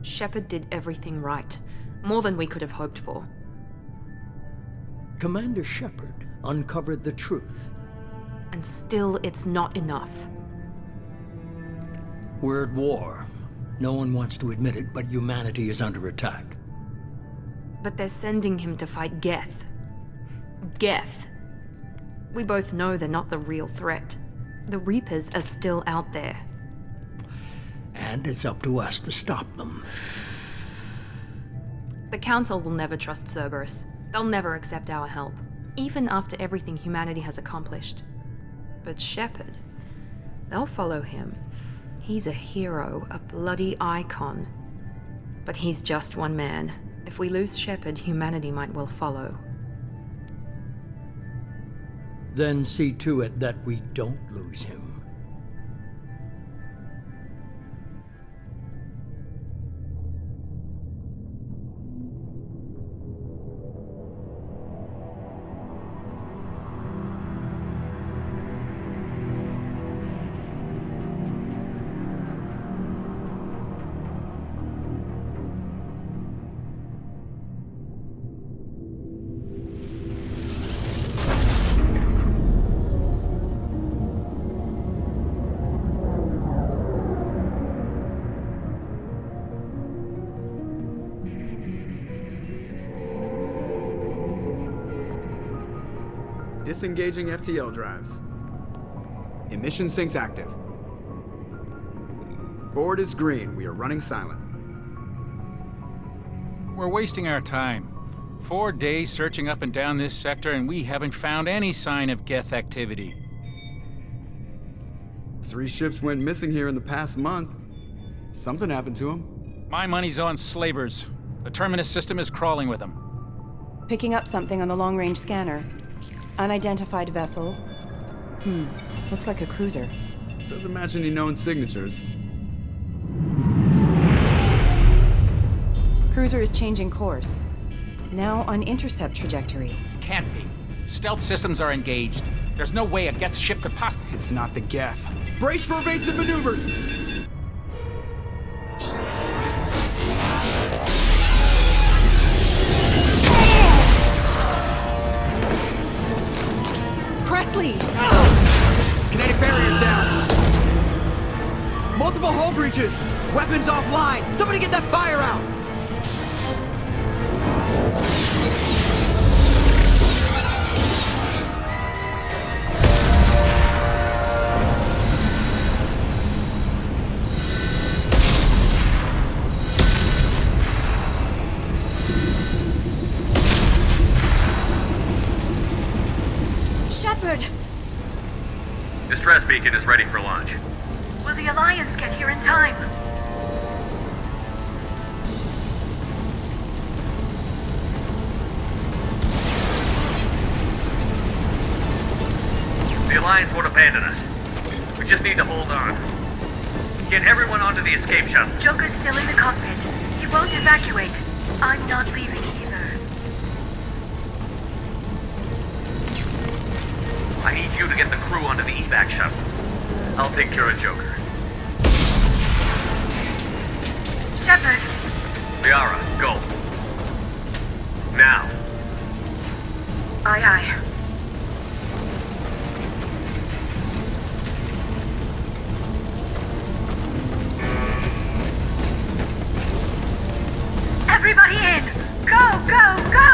Shepard did everything right. More than we could have hoped for. Commander Shepard uncovered the truth. And still, it's not enough. We're at war. No one wants to admit it, but humanity is under attack. But they're sending him to fight Geth. Geth. We both know they're not the real threat. The Reapers are still out there. And it's up to us to stop them. The Council will never trust Cerberus. They'll never accept our help, even after everything humanity has accomplished. But Shepard, they'll follow him. He's a hero, a bloody icon. But he's just one man. If we lose Shepard, humanity might well follow. Then see to it that we don't lose him. Disengaging FTL drives. Emission sinks active. Board is green. We are running silent. We're wasting our time. 4 days searching up and down this sector, and we haven't found any sign of Geth activity. 3 ships went missing here in the past month. Something happened to them. My money's on slavers. The Terminus system is crawling with them. Picking up something on the long-range scanner. Unidentified vessel. Looks like a cruiser. Doesn't match any known signatures. Cruiser is changing course. Now on intercept trajectory. Can't be. Stealth systems are engaged. There's no way a Geth ship could possibly... It's not the Geth. Brace for evasive maneuvers! Presley! Kinetic barriers down! Multiple hull breaches! Weapons offline! Somebody get that fire out! Shepard! Distress beacon is ready for launch. Will the Alliance get here in time? The Alliance won't abandon us. We just need to hold on. Get everyone onto the escape shuttle. Joker's still in the cockpit. He won't evacuate. I'm not leaving either. I need you to get the crew onto the evac shuttle. I'll take care of Joker. Shepard! Liara, go. Now. Aye, aye. Everybody in! Go, go, go!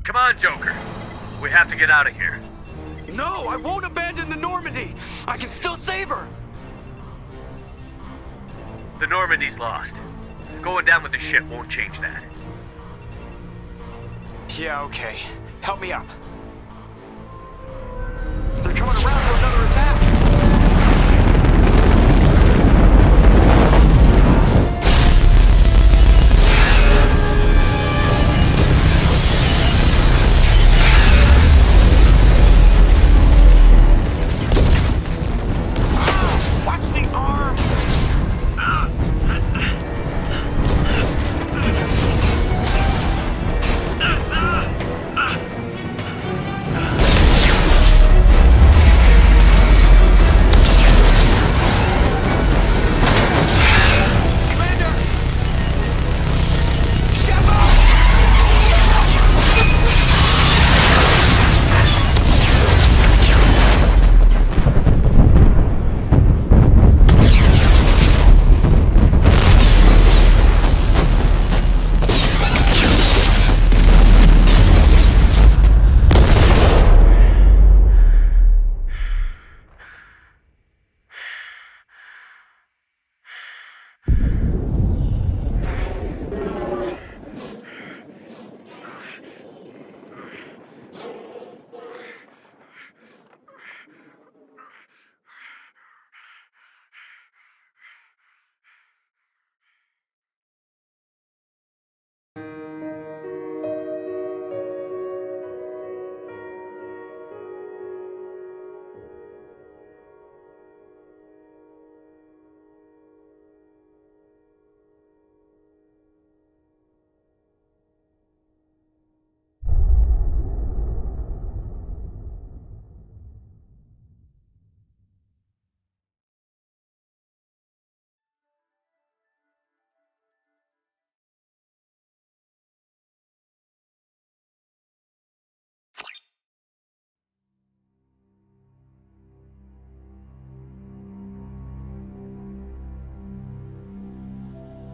Come on, Joker. We have to get out of here. No, I won't abandon the Normandy. I can still save her. The Normandy's lost. Going down with the ship won't change that. Yeah, okay. Help me up. They're coming around for another attack. Watch the arm!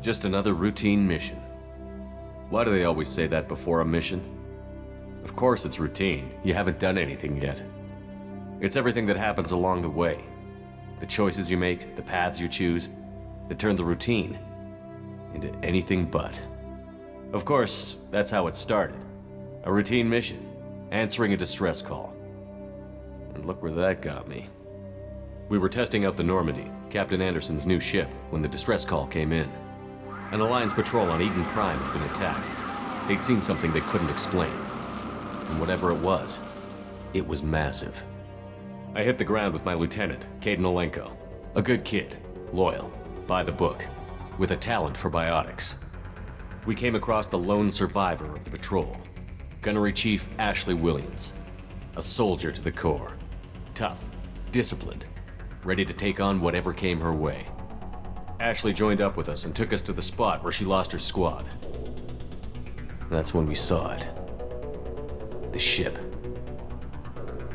Just another routine mission. Why do they always say that before a mission? Of course it's routine. You haven't done anything yet. It's everything that happens along the way. The choices you make, the paths you choose, that turn the routine into anything but. Of course, that's how it started. A routine mission, answering a distress call. And look where that got me. We were testing out the Normandy, Captain Anderson's new ship, when the distress call came in. An Alliance patrol on Eden Prime had been attacked. They'd seen something they couldn't explain. And whatever it was massive. I hit the ground with my lieutenant, Kaidan Olenko. A good kid, loyal, by the book, with a talent for biotics. We came across the lone survivor of the patrol, Gunnery Chief Ashley Williams. A soldier to the core. Tough, disciplined, ready to take on whatever came her way. Ashley joined up with us and took us to the spot where she lost her squad. That's when we saw it. The ship.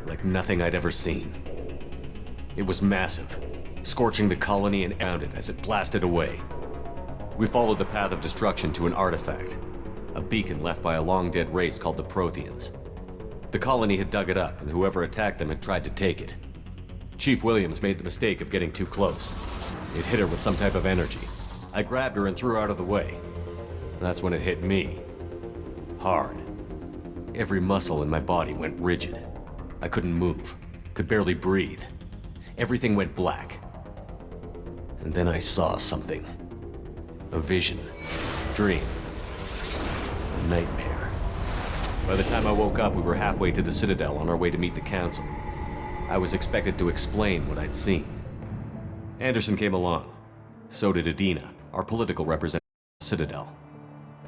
Like nothing I'd ever seen. It was massive, scorching the colony and around it as it blasted away. We followed the path of destruction to an artifact, a beacon left by a long-dead race called the Protheans. The colony had dug it up, and whoever attacked them had tried to take it. Chief Williams made the mistake of getting too close. It hit her with some type of energy. I grabbed her and threw her out of the way. That's when it hit me. Hard. Every muscle in my body went rigid. I couldn't move, could barely breathe. Everything went black. And then I saw something. A vision. Dream. A nightmare. By the time I woke up, we were halfway to the Citadel on our way to meet the Council. I was expected to explain what I'd seen. Anderson came along. So did Adina, our political representative at the Citadel.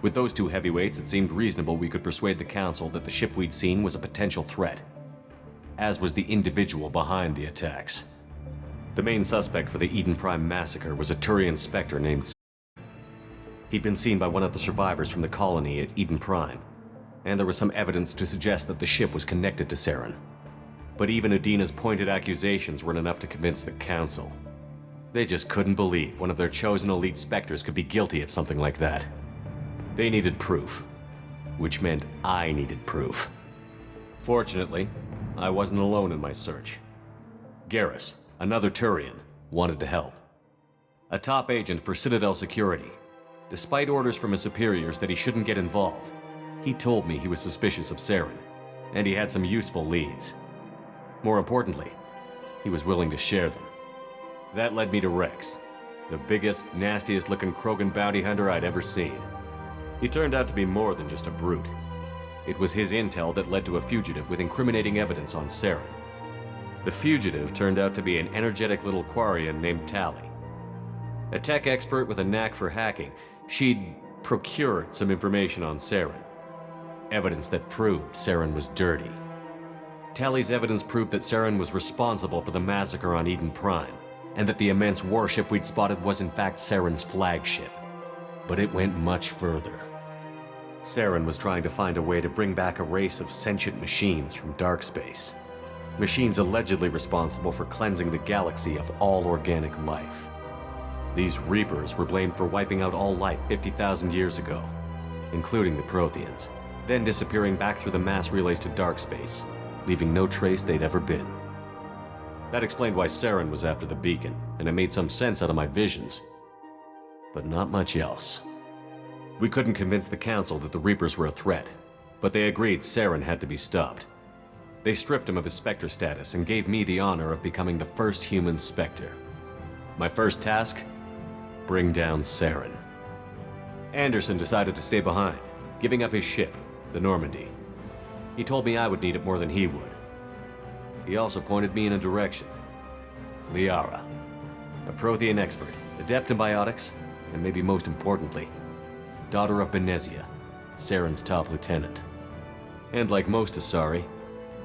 With those two heavyweights, it seemed reasonable we could persuade the Council that the ship we'd seen was a potential threat, as was the individual behind the attacks. The main suspect for the Eden Prime massacre was a Turian Spectre named He'd been seen by one of the survivors from the colony at Eden Prime, and there was some evidence to suggest that the ship was connected to Saren. But even Adina's pointed accusations weren't enough to convince the Council. They just couldn't believe one of their chosen elite Spectres could be guilty of something like that. They needed proof. which meant I needed proof. Fortunately, I wasn't alone in my search. Garrus, another Turian, wanted to help. A top agent for Citadel Security. Despite orders from his superiors that he shouldn't get involved, he told me he was suspicious of Saren, and he had some useful leads. More importantly, he was willing to share them. That led me to Rex, the biggest, nastiest-looking Krogan bounty hunter I'd ever seen. He turned out to be more than just a brute. It was his intel that led to a fugitive with incriminating evidence on Saren. The fugitive turned out to be an energetic little Quarian named Tali. A tech expert with a knack for hacking, she'd procured some information on Saren. Evidence that proved Saren was dirty. Tali's evidence proved that Saren was responsible for the massacre on Eden Prime, and that the immense warship we'd spotted was in fact Saren's flagship. But it went much further. Saren was trying to find a way to bring back a race of sentient machines from dark space. Machines allegedly responsible for cleansing the galaxy of all organic life. These Reapers were blamed for wiping out all life 50,000 years ago, including the Protheans, then disappearing back through the mass relays to dark space, leaving no trace they'd ever been. That explained why Saren was after the beacon, and it made some sense out of my visions. But not much else. We couldn't convince the Council that the Reapers were a threat, but they agreed Saren had to be stopped. They stripped him of his Spectre status and gave me the honor of becoming the first human Spectre. My first task? Bring down Saren. Anderson decided to stay behind, giving up his ship, the Normandy. He told me I would need it more than he would. He also pointed me in a direction. Liara, a Prothean expert, adept in biotics, and maybe most importantly, daughter of Benezia, Saren's top lieutenant. And like most Asari,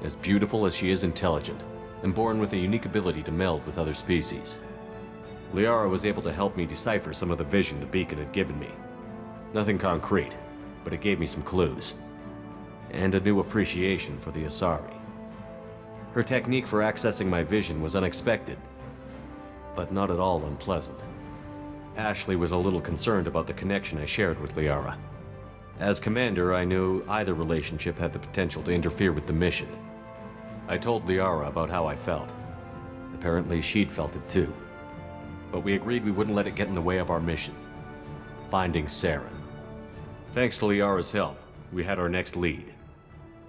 as beautiful as she is intelligent, and born with a unique ability to meld with other species. Liara was able to help me decipher some of the vision the beacon had given me. Nothing concrete, but it gave me some clues. And a new appreciation for the Asari. Her technique for accessing my vision was unexpected, but not at all unpleasant. Ashley was a little concerned about the connection I shared with Liara. As commander, I knew either relationship had the potential to interfere with the mission. I told Liara about how I felt. Apparently, she'd felt it too. But we agreed we wouldn't let it get in the way of our mission. Finding Saren. Thanks to Liara's help, we had our next lead.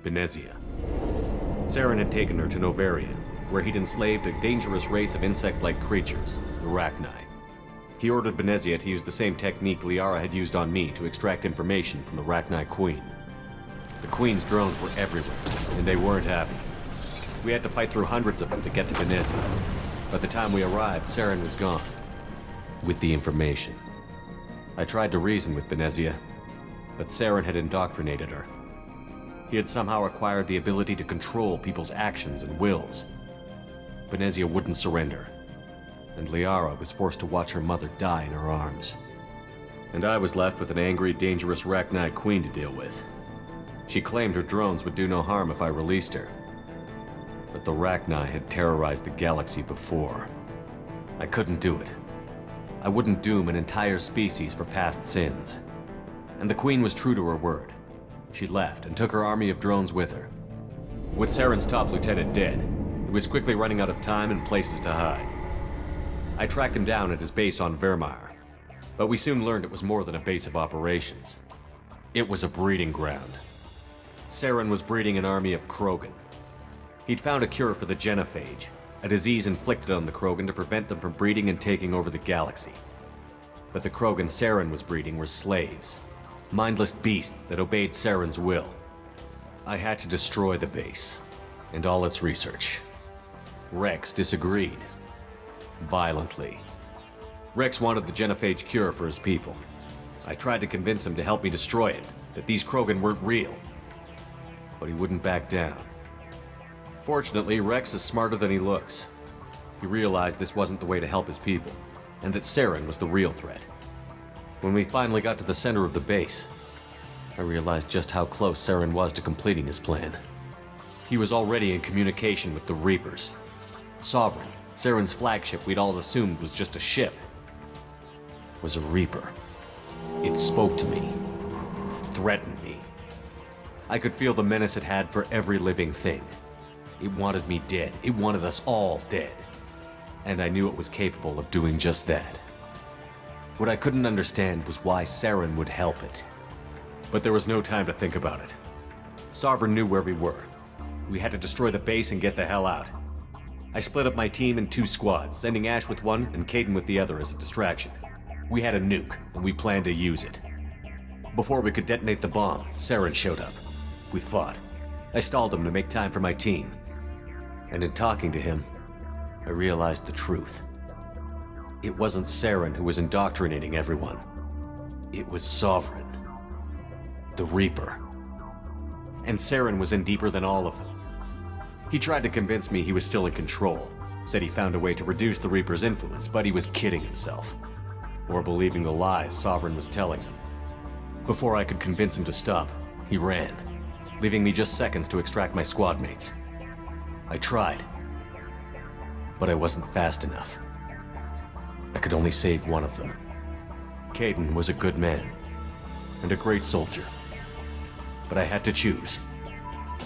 Benezia. Saren had taken her to Novaria, where he'd enslaved a dangerous race of insect-like creatures, the Rachni. He ordered Benezia to use the same technique Liara had used on me to extract information from the Rachni Queen. The Queen's drones were everywhere, and they weren't happy. We had to fight through hundreds of them to get to Benezia. By the time we arrived, Saren was gone. With the information. I tried to reason with Benezia, but Saren had indoctrinated her. He had somehow acquired the ability to control people's actions and wills. Benezia wouldn't surrender, and Liara was forced to watch her mother die in her arms. And I was left with an angry, dangerous Rachni Queen to deal with. She claimed her drones would do no harm if I released her. But the Rachni had terrorized the galaxy before. I couldn't do it. I wouldn't doom an entire species for past sins. And the Queen was true to her word. She left and took her army of drones with her. With Saren's top lieutenant dead, he was quickly running out of time and places to hide. I tracked him down at his base on Vermeer, but we soon learned it was more than a base of operations. It was a breeding ground. Saren was breeding an army of Krogan. He'd found a cure for the genophage, a disease inflicted on the Krogan to prevent them from breeding and taking over the galaxy. But the Krogan Saren was breeding were slaves, mindless beasts that obeyed Saren's will. I had to destroy the base, and all its research. Rex disagreed. Violently. Rex wanted the genophage cure for his people. I tried to convince him to help me destroy it, that these Krogan weren't real. But he wouldn't back down. Fortunately, Rex is smarter than he looks. He realized this wasn't the way to help his people, and that Saren was the real threat. When we finally got to the center of the base, I realized just how close Saren was to completing his plan. He was already in communication with the Reapers. Sovereign, Saren's flagship we'd all assumed was just a ship, was a Reaper. It spoke to me, threatened me, I could feel the menace it had for every living thing. It wanted me dead. It wanted us all dead. And I knew it was capable of doing just that. What I couldn't understand was why Saren would help it. But there was no time to think about it. Sovereign knew where we were. We had to destroy the base and get the hell out. I split up my team in 2 squads, sending Ash with one and Kaidan with the other as a distraction. We had a nuke, and we planned to use it. Before we could detonate the bomb, Saren showed up. We fought. I stalled him to make time for my team. And in talking to him, I realized the truth. It wasn't Saren who was indoctrinating everyone. It was Sovereign. The Reaper. And Saren was in deeper than all of them. He tried to convince me he was still in control, said he found a way to reduce the Reaper's influence, but he was kidding himself. Or believing the lies Sovereign was telling him. Before I could convince him to stop, he ran, leaving me just seconds to extract my squad mates. I tried, but I wasn't fast enough. I could only save one of them. Kaidan was a good man, and a great soldier. But I had to choose,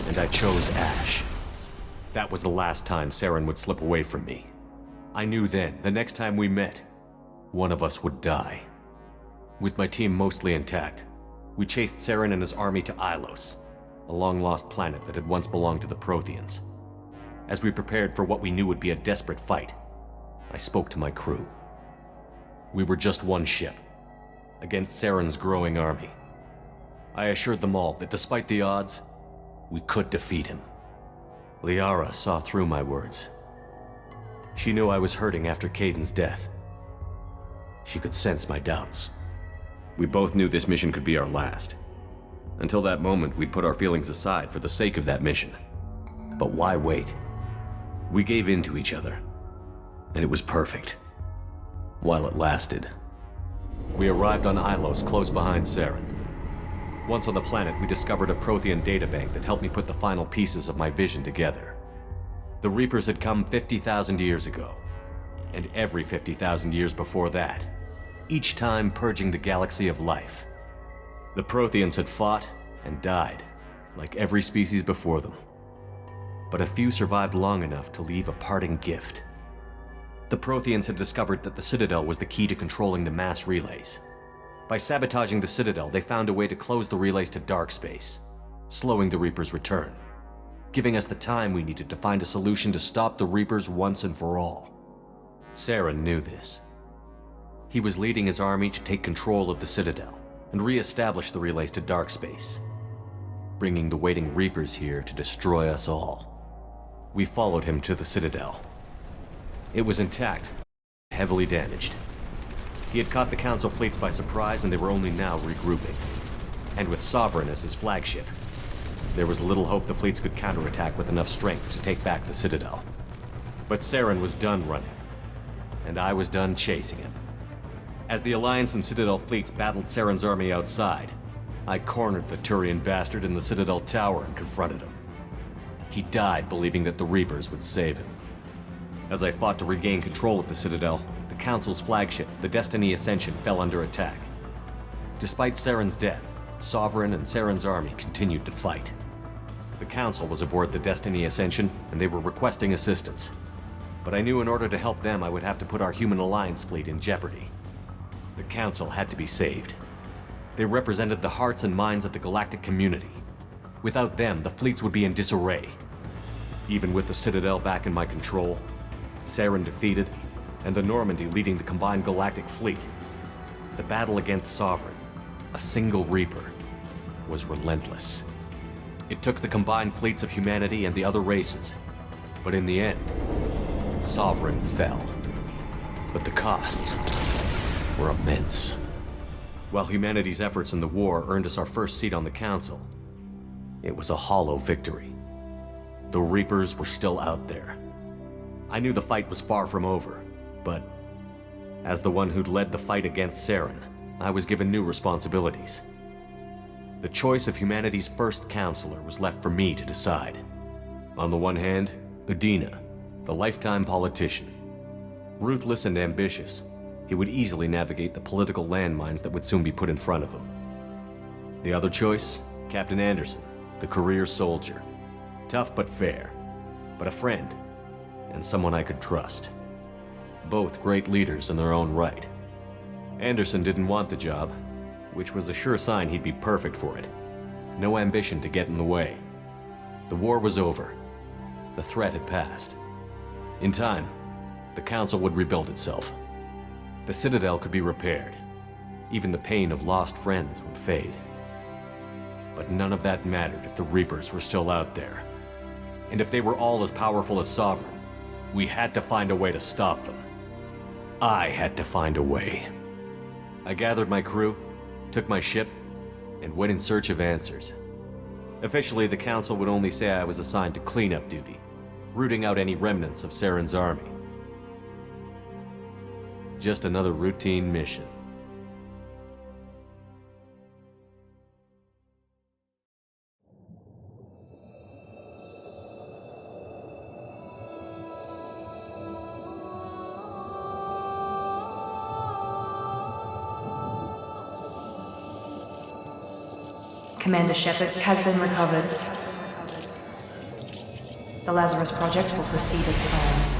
and I chose Ash. That was the last time Saren would slip away from me. I knew then, the next time we met, one of us would die. With my team mostly intact, we chased Saren and his army to Ilos, a long-lost planet that had once belonged to the Protheans. As we prepared for what we knew would be a desperate fight, I spoke to my crew. We were just one ship, against Saren's growing army. I assured them all that despite the odds, we could defeat him. Liara saw through my words. She knew I was hurting after Kaidan's death. She could sense my doubts. We both knew this mission could be our last. Until that moment, we'd put our feelings aside for the sake of that mission. But why wait? We gave in to each other, and it was perfect. While it lasted. We arrived on Ilos, close behind Saren. Once on the planet, we discovered a Prothean databank that helped me put the final pieces of my vision together. The Reapers had come 50,000 years ago, and every 50,000 years before that, each time purging the galaxy of life. The Protheans had fought and died, like every species before them. But a few survived long enough to leave a parting gift. The Protheans had discovered that the Citadel was the key to controlling the mass relays. By sabotaging the Citadel, they found a way to close the relays to dark space, slowing the Reaper's return, giving us the time we needed to find a solution to stop the Reapers once and for all. Saren knew this. He was leading his army to take control of the Citadel and re-establish the relays to dark space, bringing the waiting Reapers here to destroy us all. We followed him to the Citadel. It was intact, heavily damaged. He had caught the Council fleets by surprise, and they were only now regrouping. And with Sovereign as his flagship, there was little hope the fleets could counterattack with enough strength to take back the Citadel. But Saren was done running, and I was done chasing him. As the Alliance and Citadel fleets battled Saren's army outside, I cornered the Turian bastard in the Citadel tower and confronted him. He died believing that the Reapers would save him. As I fought to regain control of the Citadel, the Council's flagship, the Destiny Ascension, fell under attack. Despite Saren's death, Sovereign and Saren's army continued to fight. The Council was aboard the Destiny Ascension, and they were requesting assistance. But I knew in order to help them, I would have to put our Human Alliance fleet in jeopardy. The Council had to be saved. They represented the hearts and minds of the galactic community. Without them, the fleets would be in disarray. Even with the Citadel back in my control, Saren defeated, and the Normandy leading the combined galactic fleet, the battle against Sovereign, a single Reaper, was relentless. It took the combined fleets of humanity and the other races, but in the end, Sovereign fell. But the costs were immense. While humanity's efforts in the war earned us our first seat on the Council, it was a hollow victory. The Reapers were still out there. I knew the fight was far from over, but as the one who'd led the fight against Saren, I was given new responsibilities. The choice of humanity's first counselor was left for me to decide. On the one hand, Udina, the lifetime politician. Ruthless and ambitious, he would easily navigate the political landmines that would soon be put in front of him. The other choice, Captain Anderson, the career soldier. Tough but fair, but a friend, and someone I could trust. Both great leaders in their own right. Anderson didn't want the job, which was a sure sign he'd be perfect for it. No ambition to get in the way. The war was over. The threat had passed. In time, the Council would rebuild itself. The Citadel could be repaired. Even the pain of lost friends would fade. But none of that mattered if the Reapers were still out there. And if they were all as powerful as Sovereign, we had to find a way to stop them. I had to find a way. I gathered my crew, took my ship, and went in search of answers. Officially, the Council would only say I was assigned to cleanup duty, rooting out any remnants of Saren's army. Just another routine mission. Commander Shepard has been recovered. The Lazarus Project will proceed as planned.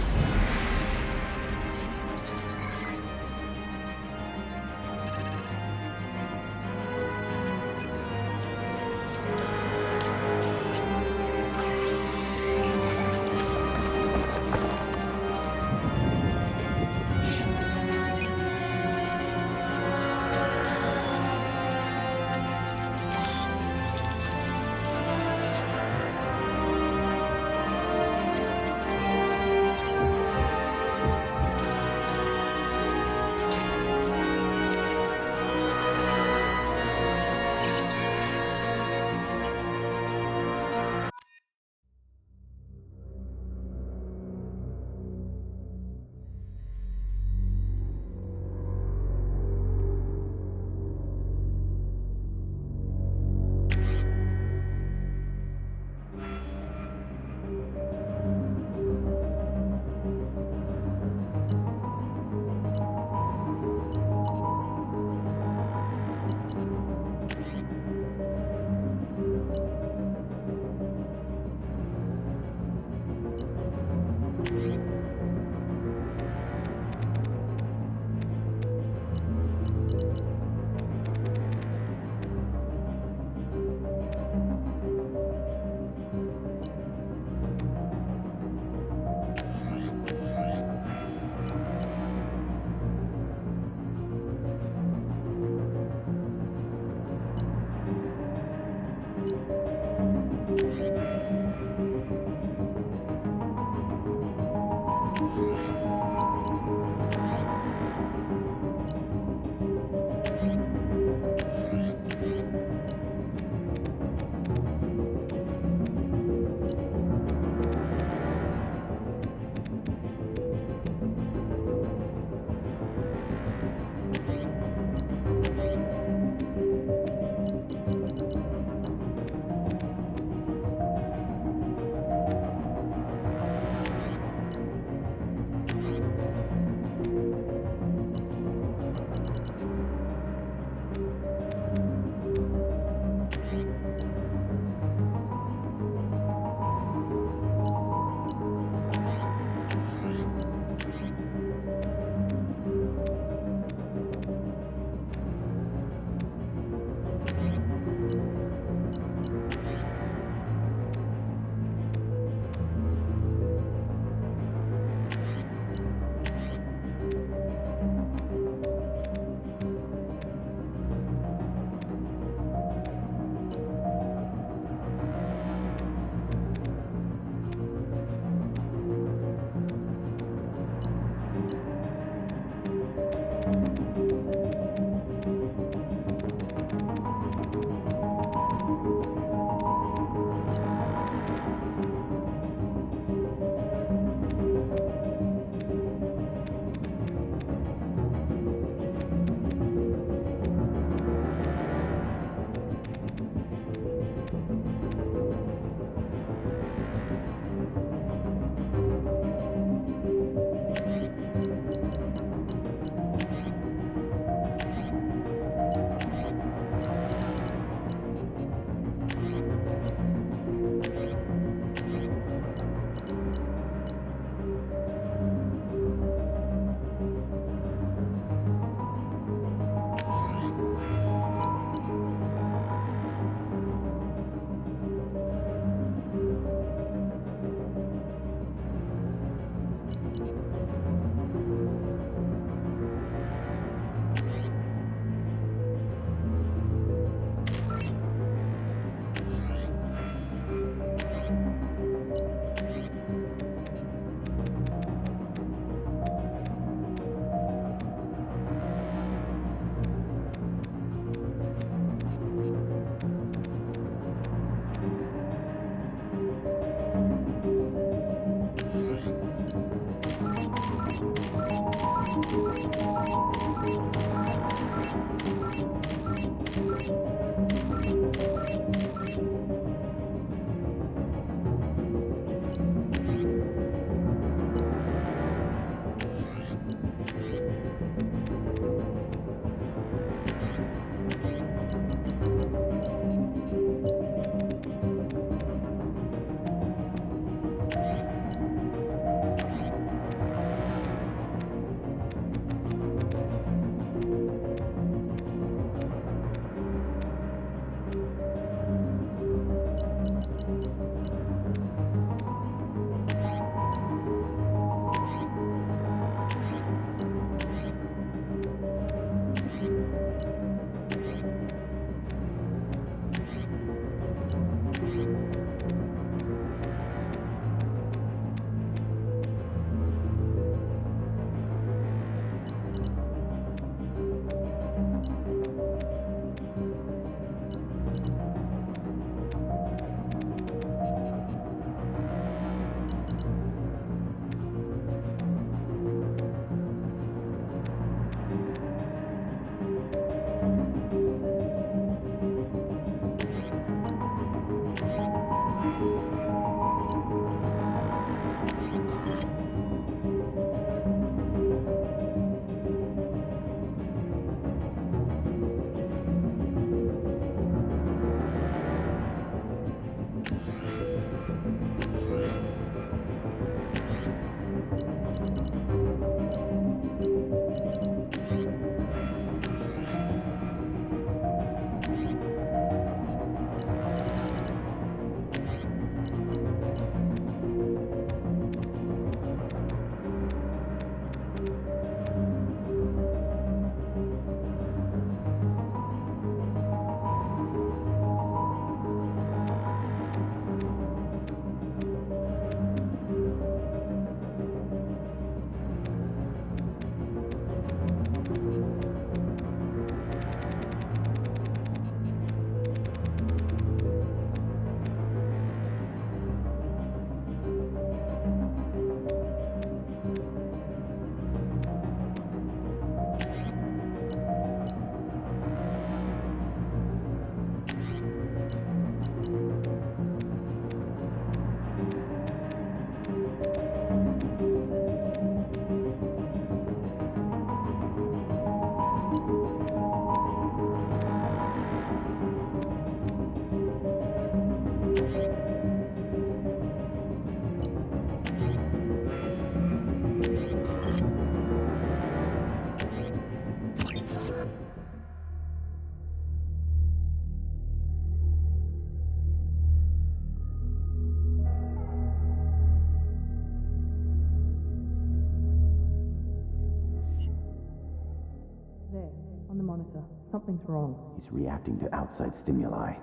Something's wrong. He's reacting to outside stimuli,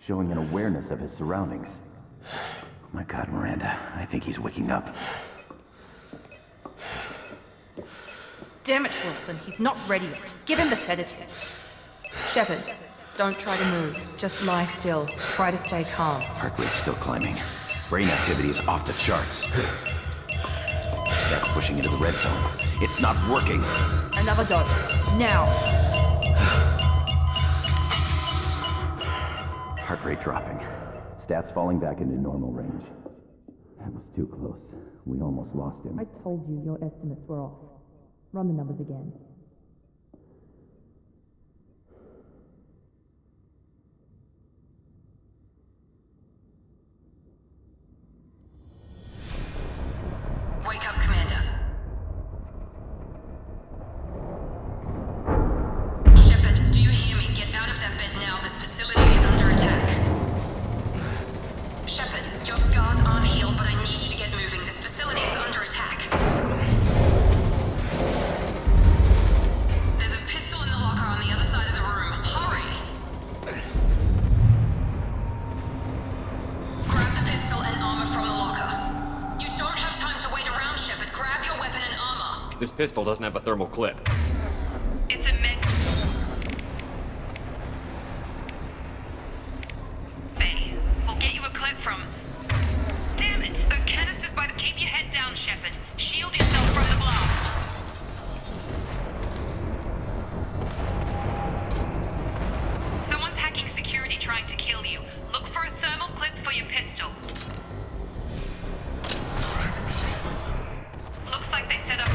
showing an awareness of his surroundings. Oh my God, Miranda, I think he's waking up. Damn it, Wilson, he's not ready yet. Give him the sedative. Shepard, don't try to move. Just lie still. Try to stay calm. Heart rate's still climbing. Brain activity is off the charts. Stats pushing into the red zone. It's not working. Another dose. Now. Heart rate dropping. Stats falling back into normal range. That was too close. We almost lost him. I told you your estimates were off. Run the numbers again. Wake up, Commander. Shepard, do you hear me? Get out of that bed now. This facility is under attack. Shepard, your scars aren't healed, but I need you to get moving. This facility is under attack. There's a pistol in the locker on the other side of the room. Hurry! Grab the pistol and armor from the locker. You don't have time to wait around, Shepard. Grab your weapon and armor. This pistol doesn't have a thermal clip. It's a med... Bay. We'll get you a clip from... Damn it! Those canisters by the... Keep your head down, Shepard. Shield yourself from the blast. Someone's hacking security trying to kill you. Look for a thermal clip for your pistol. Looks like they set up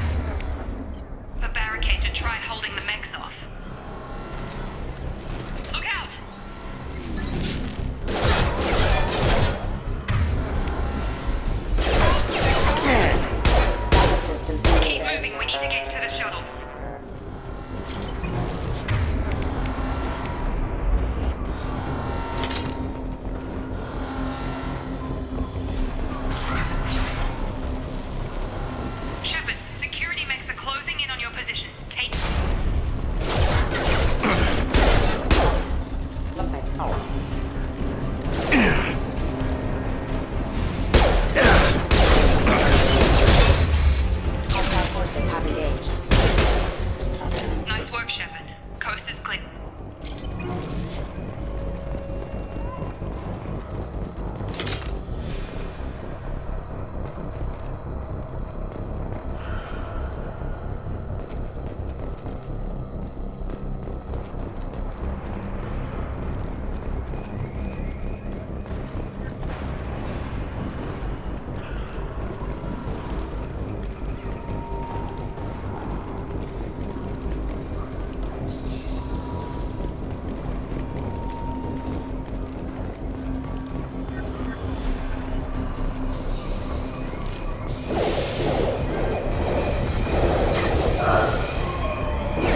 a barricade to try holding the mechs off. Look out! Keep moving, we need to get to the shuttles. Shepard, security mechs are closing in on your position. Take... Nice work, Shepard. Coast is clear.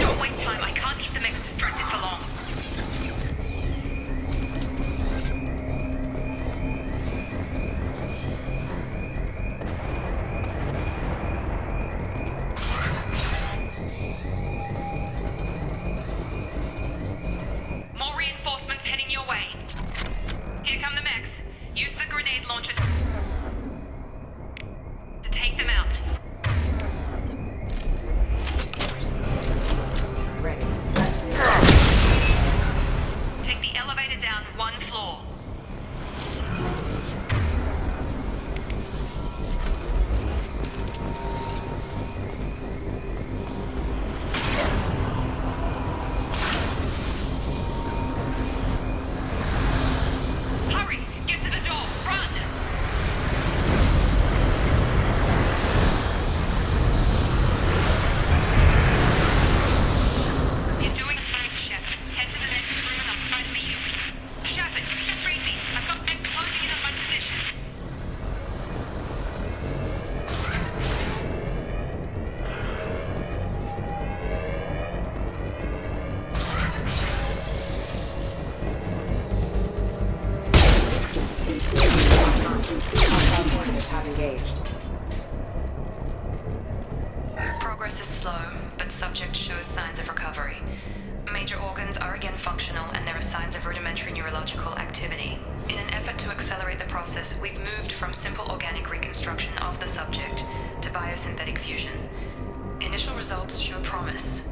Don't waste time. I can't keep the mechs distracted for long. More reinforcements heading your way. Here come the mechs. Use the grenade launcher to take them out. Take the elevator down one floor. Hurry! Get to the door! Run! You're doing fine, Shepard. Head to the next room and I'll try to meet you. Shepard, read me. I've got men closing in on my position. Progress is slow, but subject shows signs of recovery. Major organs are again functional, and there are signs of rudimentary neurological activity. In an effort to accelerate the process, we've moved from simple organic reconstruction of the subject to biosynthetic fusion. Initial results show promise.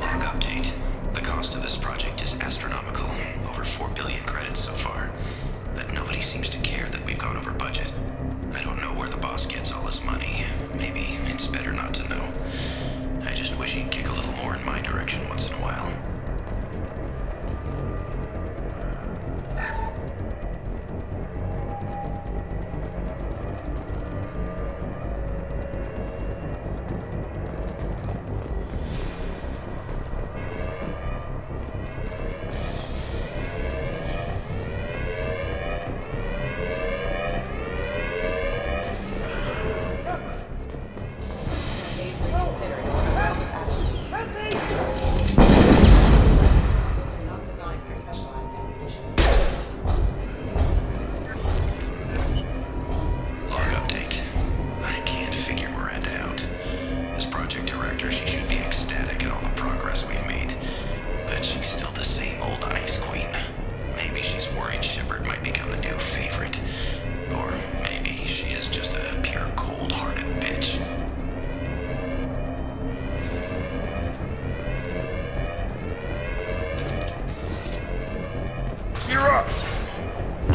Log update. The cost of this project is astronomical. Over 4 billion credits so far. But nobody seems to care that we've gone over budget. I don't know where the boss gets all his money. Maybe it's better not to know. I just wish he'd kick a little more in my direction once in a while.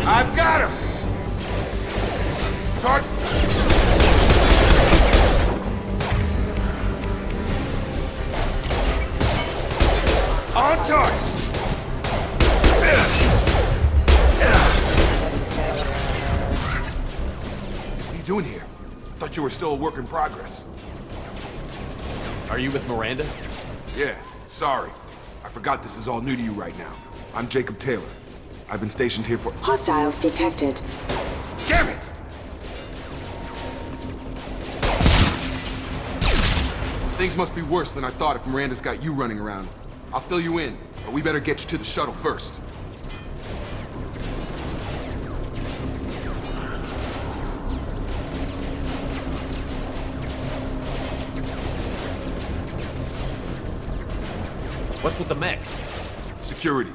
I've got him! On target! What are you doing here? I thought you were still a work in progress. Are you with Miranda? Yeah, sorry. I forgot this is all new to you right now. I'm Jacob Taylor. I've been stationed here for— Hostiles detected. Damn it! Things must be worse than I thought if Miranda's got you running around. I'll fill you in, but we better get you to the shuttle first. What's with the mechs? Security.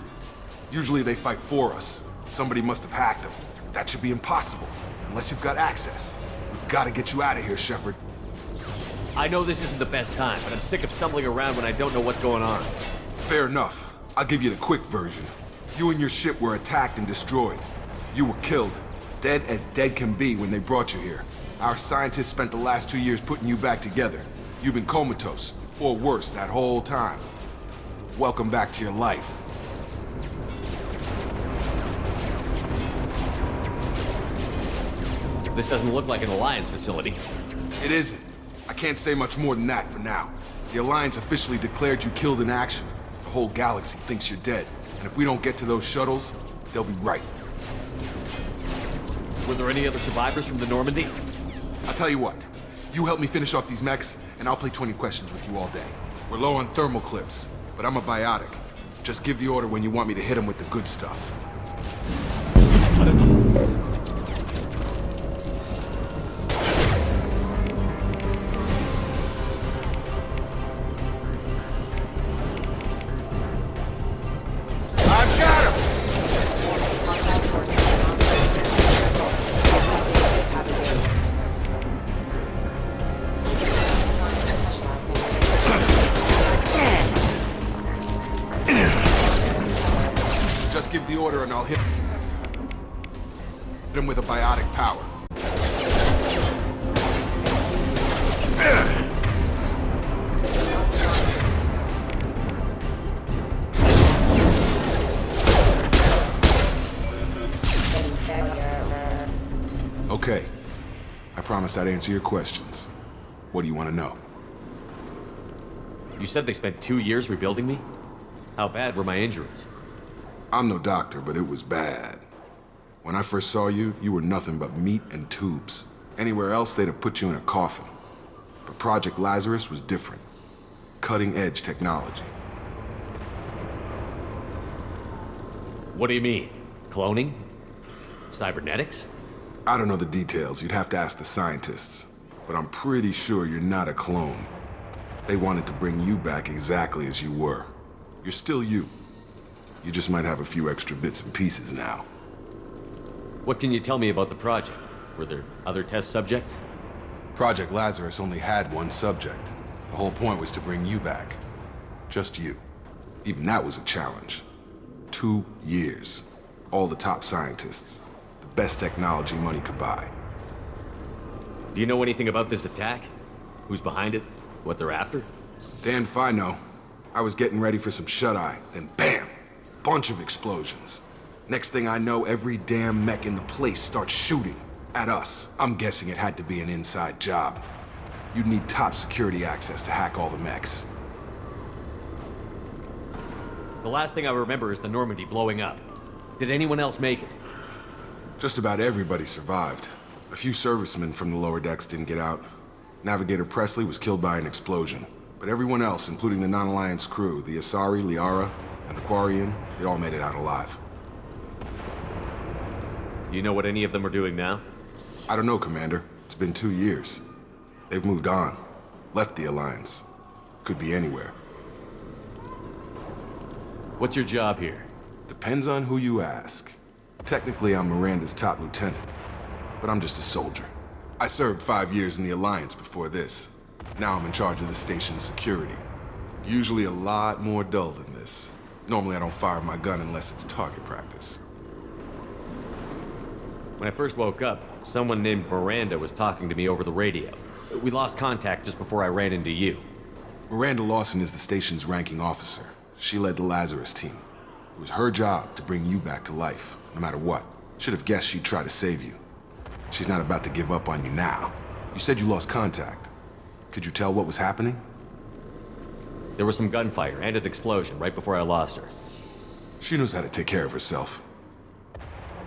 Usually they fight for us. Somebody must have hacked them. That should be impossible, unless you've got access. We've got to get you out of here, Shepard. I know this isn't the best time, but I'm sick of stumbling around when I don't know what's going on. Fair enough. I'll give you the quick version. You and your ship were attacked and destroyed. You were killed. Dead as dead can be when they brought you here. Our scientists spent the last 2 years putting you back together. You've been comatose, or worse, that whole time. Welcome back to your life. This doesn't look like an Alliance facility. It isn't. I can't say much more than that for now. The Alliance officially declared you killed in action. The whole galaxy thinks you're dead. And if we don't get to those shuttles, they'll be right. Were there any other survivors from the Normandy? I'll tell you what. You help me finish off these mechs, and I'll play 20 questions with you all day. We're low on thermal clips, but I'm a biotic. Just give the order when you want me to hit them with the good stuff. Give the order and I'll hit him with a biotic power. Okay. I promised I'd answer your questions. What do you want to know? You said they spent 2 years rebuilding me? How bad were my injuries? I'm no doctor, but it was bad. When I first saw you, you were nothing but meat and tubes. Anywhere else, they'd have put you in a coffin. But Project Lazarus was different. Cutting-edge technology. What do you mean? Cloning? Cybernetics? I don't know the details. You'd have to ask the scientists. but I'm pretty sure you're not a clone. They wanted to bring you back exactly as you were. You're still you. You just might have a few extra bits and pieces now. What can you tell me about the project? Were there other test subjects? Project Lazarus only had one subject. The whole point was to bring you back. Just you. Even that was a challenge. 2 years. All the top scientists. The best technology money could buy. Do you know anything about this attack? Who's behind it? What they're after? Damn if I know. I was getting ready for some shut-eye, then bam! Bunch of explosions. Next thing I know, every damn mech in the place starts shooting. At us. I'm guessing it had to be an inside job. You'd need top security access to hack all the mechs. The last thing I remember is the Normandy blowing up. Did anyone else make it? Just about everybody survived. A few servicemen from the lower decks didn't get out. Navigator Presley was killed by an explosion. But everyone else, including the Non-Alliance crew, the Asari, Liara, and the Quarian, they all made it out alive. Do you know what any of them are doing now? I don't know, Commander. It's been 2 years. They've moved on. Left the Alliance. Could be anywhere. What's your job here? Depends on who you ask. Technically, I'm Miranda's top lieutenant. But I'm just a soldier. I served 5 years in the Alliance before this. Now I'm in charge of the station's security. Usually a lot more dull than this. Normally I don't fire my gun unless it's target practice. When I first woke up, someone named Miranda was talking to me over the radio. We lost contact just before I ran into you. Miranda Lawson is the station's ranking officer. She led the Lazarus team. It was her job to bring you back to life, no matter what. Should have guessed she'd try to save you. She's not about to give up on you now. You said you lost contact. Could you tell what was happening? There was some gunfire and an explosion right before I lost her. She knows how to take care of herself.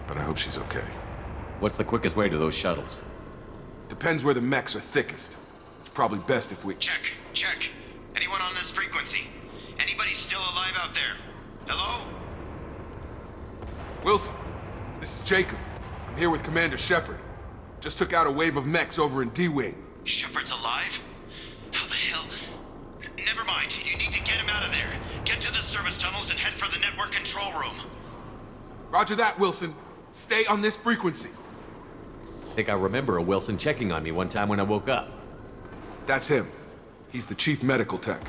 But I hope she's okay. What's the quickest way to those shuttles? Depends where the mechs are thickest. It's probably best if we... Check. Anyone on this frequency? Anybody still alive out there? Hello? Wilson, this is Jacob. I'm here with Commander Shepard. Just took out a wave of mechs over in D-Wing. Shepard's alive? How the hell? Never mind. You need to get him out of there. Get to the service tunnels and head for the network control room. Roger that, Wilson. Stay on this frequency. I think I remember a Wilson checking on me one time when I woke up. That's him. He's the chief medical tech.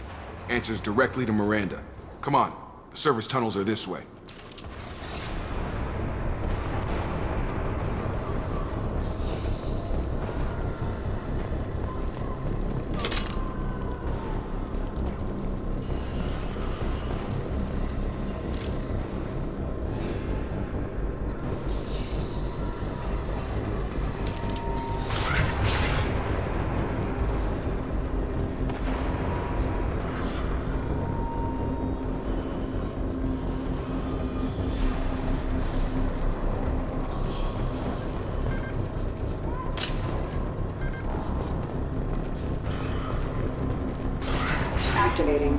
Answers directly to Miranda. Come on. The service tunnels are this way. Activating.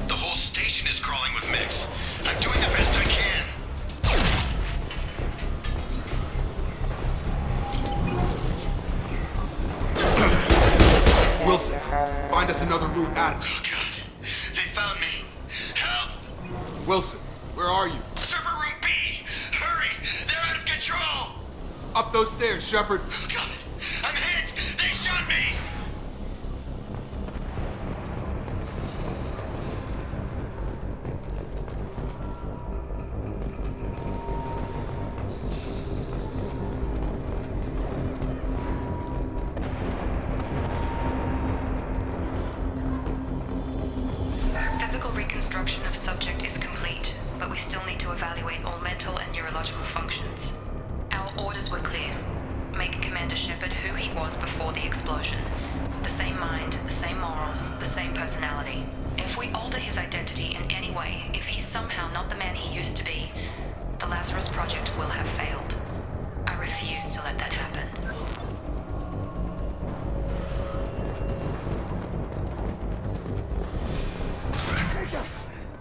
The whole station is crawling with mechs. I'm doing the best I can. Wilson, find us another route out of Oh god. They found me. Help! Wilson, where are you? Server room B! Hurry! They're out of control! Up those stairs, Shepard. Oh god! I'm hit! They shot me! Physical reconstruction of subject is complete, but we still need to evaluate all mental and neurological functions. Our orders were clear. Make Commander Shepard who he was before the explosion. The same mind, the same morals, the same personality. If we alter his identity in any way, if he's somehow not the man he used to be, the Lazarus Project will have failed. I refuse to let that happen.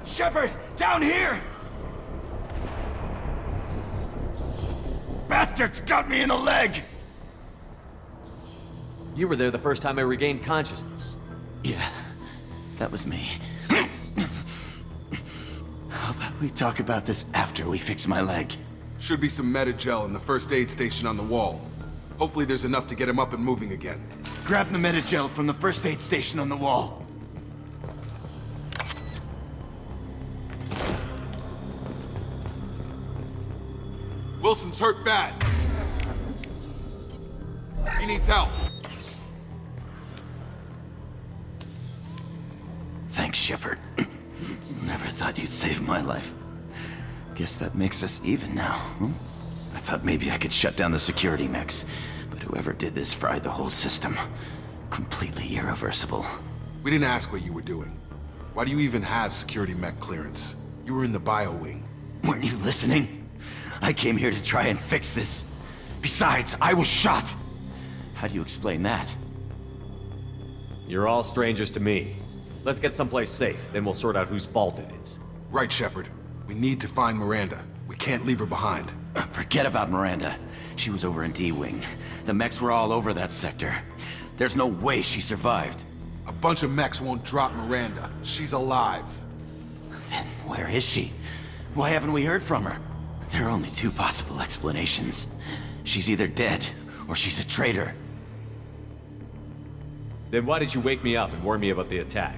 Shepard, down here! Bastard! bastards got me in the leg! You were there the first time I regained consciousness. Yeah, that was me. How about we talk about this after we fix my leg? Should be some Metagel in the first aid station on the wall. Hopefully there's enough to get him up and moving again. Grab the Metagel from the first aid station on the wall. Wilson's hurt bad. He needs help. Thanks, Shepard. Never thought you'd save my life. Guess that makes us even now, huh? I thought maybe I could shut down the security mechs, but whoever did this fried the whole system. Completely irreversible. We didn't ask what you were doing. Why do you even have security mech clearance? You were in the bio wing. Weren't you listening? I came here to try and fix this. Besides, I was shot! How do you explain that? You're all strangers to me. Let's get someplace safe, then we'll sort out whose fault it is. Right, Shepard. We need to find Miranda. We can't leave her behind. Forget about Miranda. She was over in D-Wing. The mechs were all over that sector. There's no way she survived. A bunch of mechs won't drop Miranda. She's alive. Then where is she? Why haven't we heard from her? There are only two possible explanations. She's either dead, or she's a traitor. Then why did you wake me up and warn me about the attack?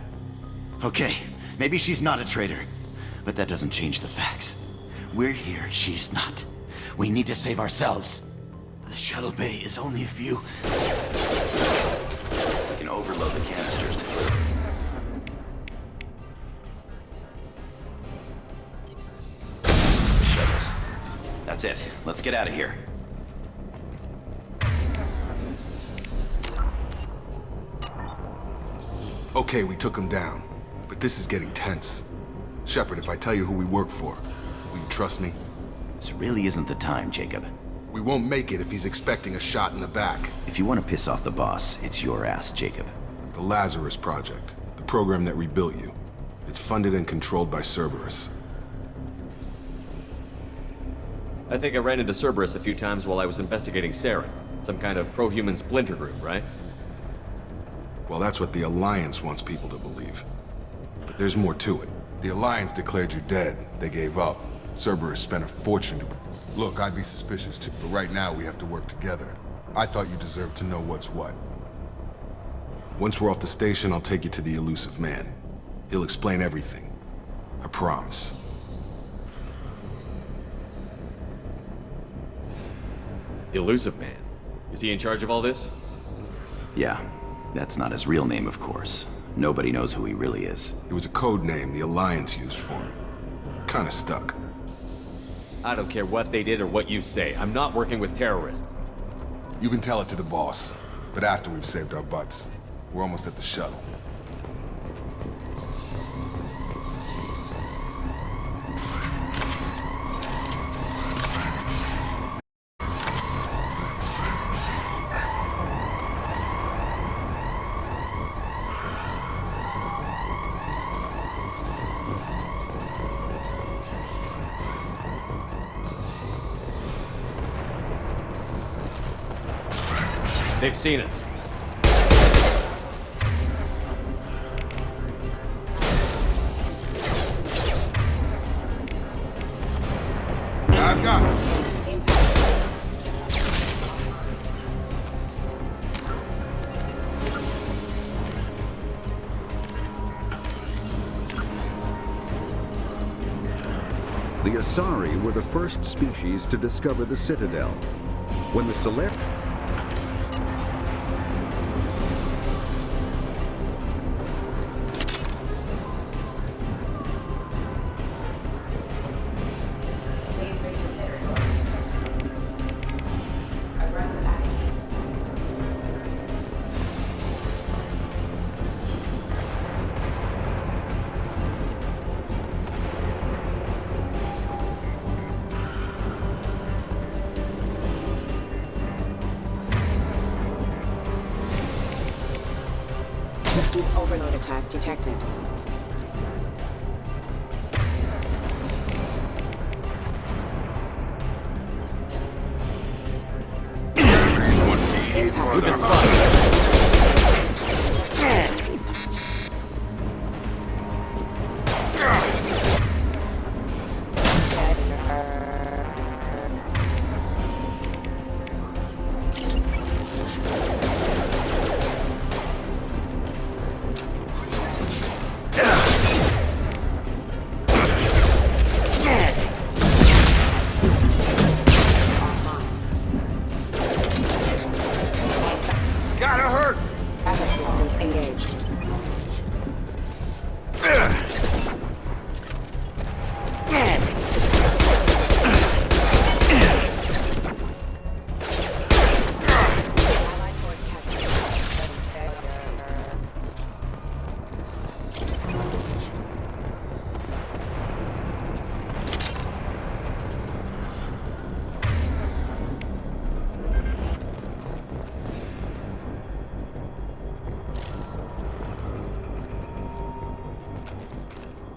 Okay, maybe she's not a traitor. But that doesn't change the facts. We're here, she's not. We need to save ourselves. The shuttle bay is only a few... We can overload the canisters to... The shuttles. That's it. Let's get out of here. Okay, we took him down. But this is getting tense. Shepard, if I tell you who we work for, will you trust me? This really isn't the time, Jacob. We won't make it if he's expecting a shot in the back. If you want to piss off the boss, it's your ass, Jacob. The Lazarus Project, the program that rebuilt you. It's funded and controlled by Cerberus. I think I ran into Cerberus a few times while I was investigating Saren. Some kind of pro-human splinter group, right? Well, that's what the Alliance wants people to believe. But there's more to it. The Alliance declared you dead. They gave up. Cerberus spent a fortune to... Look, I'd be suspicious too, but right now we have to work together. I thought you deserved to know what's what. Once we're off the station, I'll take you to the Elusive Man. He'll explain everything. I promise. Elusive Man? Is he in charge of all this? Yeah. That's not his real name, of course. Nobody knows who he really is. It was a code name the Alliance used for him. Kinda stuck. I don't care what they did or what you say. I'm not working with terrorists. You can tell it to the boss, but after we've saved our butts. We're almost at the shuttle. They've seen us. I've got it. The Asari were the first species to discover the Citadel. When the Solari... Overload attack detected. We've been spotted. Gotta hurt! Backup systems engaged.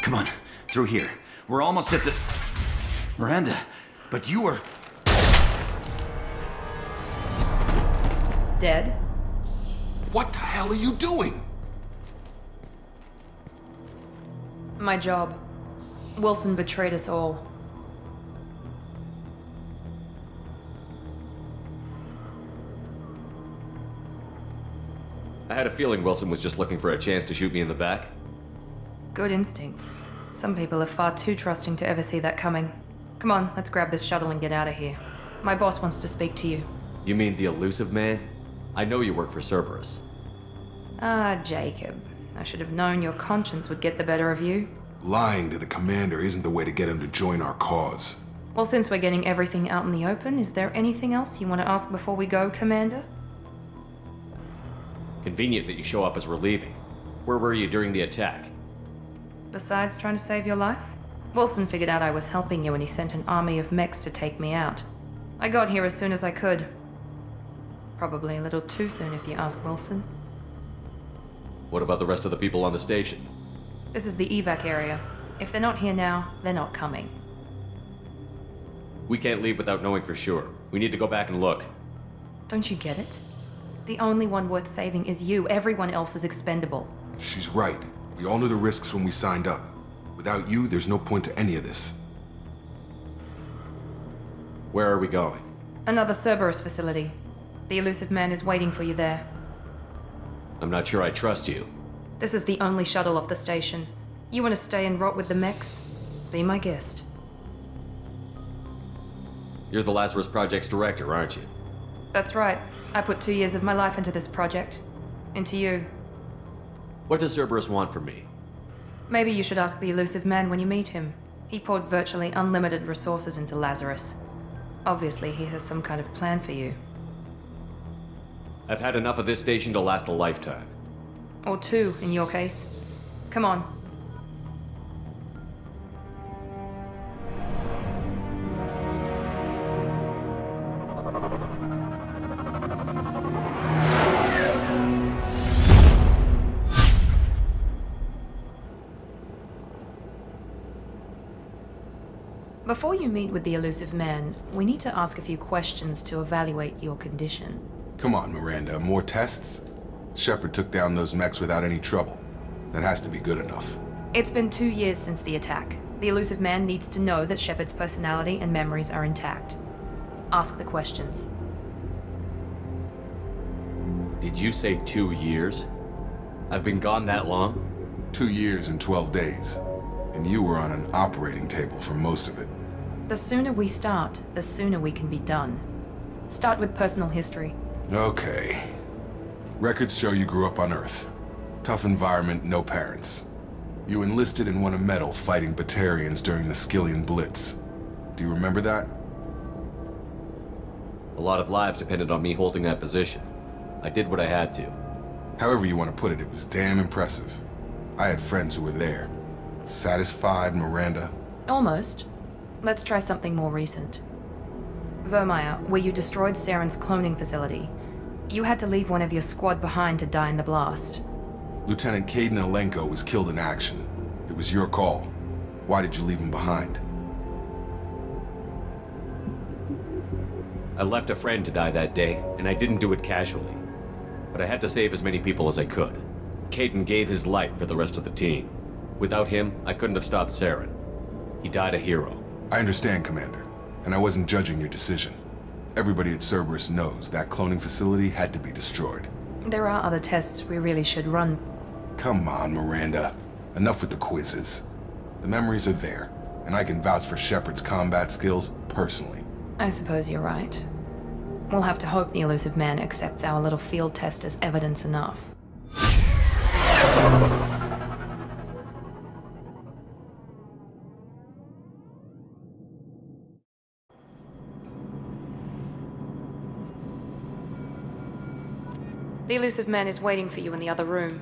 Come on, through here. We're almost at the... Miranda, but you were... Dead? What the hell are you doing? My job. Wilson betrayed us all. I had a feeling Wilson was just looking for a chance to shoot me in the back. Good instincts. Some people are far too trusting to ever see that coming. Come on, let's grab this shuttle and get out of here. My boss wants to speak to you. You mean the elusive man? I know you work for Cerberus. Ah, Jacob. I should have known your conscience would get the better of you. Lying to the commander isn't the way to get him to join our cause. Well, since we're getting everything out in the open, is there anything else you want to ask before we go, Commander? Convenient that you show up as we're leaving. Where were you during the attack? Besides trying to save your life? Wilson figured out I was helping you and he sent an army of mechs to take me out. I got here as soon as I could. Probably a little too soon if you ask Wilson. What about the rest of the people on the station? This is the evac area. If they're not here now, they're not coming. We can't leave without knowing for sure. We need to go back and look. Don't you get it? The only one worth saving is you. Everyone else is expendable. She's right. We all knew the risks when we signed up. Without you, there's no point to any of this. Where are we going? Another Cerberus facility. The elusive man is waiting for you there. I'm not sure I trust you. This is the only shuttle off the station. You want to stay and rot with the mechs? Be my guest. You're the Lazarus Project's director, aren't you? That's right. I put 2 years of my life into this project. Into you. What does Cerberus want from me? Maybe you should ask the elusive man when you meet him. He poured virtually unlimited resources into Lazarus. Obviously, he has some kind of plan for you. I've had enough of this station to last a lifetime. Or 2, in your case. Come on. Before you meet with the elusive man, we need to ask a few questions to evaluate your condition. Come on, Miranda, more tests? Shepard took down those mechs without any trouble. That has to be good enough. It's been 2 years since the attack. The elusive man needs to know that Shepard's personality and memories are intact. Ask the questions. Did you say 2 years? I've been gone that long? 2 years and 12 days. And you were on an operating table for most of it. The sooner we start, the sooner we can be done. Start with personal history. Okay. Records show you grew up on Earth. Tough environment, no parents. You enlisted and won a medal fighting Batarians during the Skillian Blitz. Do you remember that? A lot of lives depended on me holding that position. I did what I had to. However you want to put it, it was damn impressive. I had friends who were there. Satisfied, Miranda? Almost. Let's try something more recent. Vermeer, where you destroyed Saren's cloning facility. You had to leave one of your squad behind to die in the blast. Lieutenant Kaidan Alenko was killed in action. It was your call. Why did you leave him behind? I left a friend to die that day, and I didn't do it casually. but I had to save as many people as I could. Caden gave his life for the rest of the team. Without him, I couldn't have stopped Saren. He died a hero. I understand, Commander, and I wasn't judging your decision. Everybody at Cerberus knows that cloning facility had to be destroyed. There are other tests we really should run. Come on, Miranda. Enough with the quizzes. The memories are there, and I can vouch for Shepard's combat skills personally. I suppose you're right. We'll have to hope the Elusive Man accepts our little field test as evidence enough. The Elusive Man is waiting for you in the other room.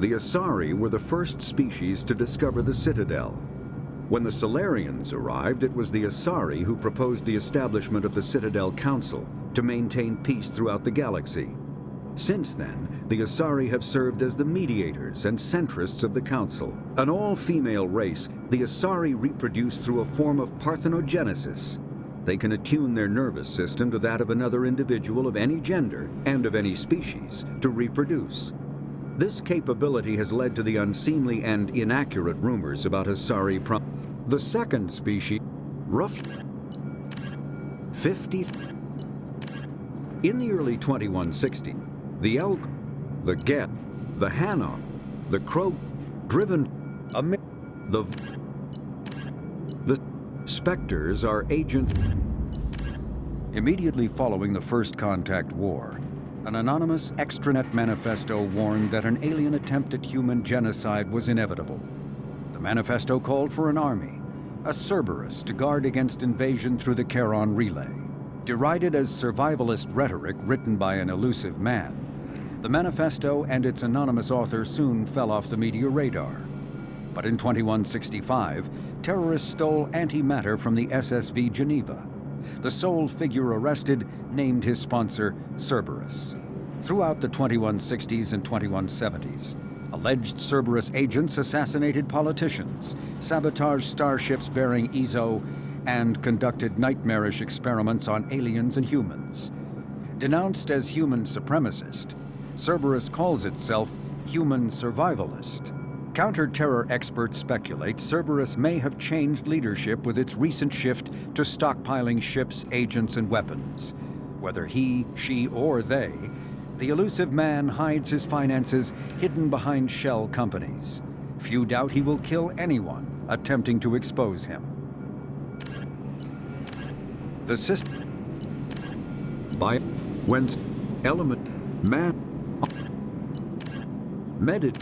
The Asari were the first species to discover the Citadel. When the Salarians arrived, it was the Asari who proposed the establishment of the Citadel Council to maintain peace throughout the galaxy. Since then, the Asari have served as the mediators and centrists of the Council. An all-female race, the Asari reproduce through a form of parthenogenesis. They can attune their nervous system to that of another individual of any gender and of any species to reproduce. This capability has led to the unseemly and inaccurate rumors about Asari The second species, roughly 50. In the early 2160s, the elk, the get, the hanna, the crow, driven, the specters are agents. Immediately following the First Contact War, an anonymous extranet manifesto warned that an alien attempt at human genocide was inevitable. The manifesto called for an army, a Cerberus, to guard against invasion through the Charon Relay. Derided as survivalist rhetoric written by an elusive man, the manifesto and its anonymous author soon fell off the media radar. But in 2165, terrorists stole antimatter from the SSV Geneva. The sole figure arrested named his sponsor Cerberus. Throughout the 2160s and 2170s, alleged Cerberus agents assassinated politicians, sabotaged starships bearing Ezo, and conducted nightmarish experiments on aliens and humans. Denounced as human supremacist, Cerberus calls itself human survivalist. Counter-terror experts speculate Cerberus may have changed leadership with its recent shift to stockpiling ships, agents, and weapons. Whether he, she, or they, the elusive man hides his finances hidden behind shell companies. Few doubt he will kill anyone attempting to expose him. The system by whence element man medit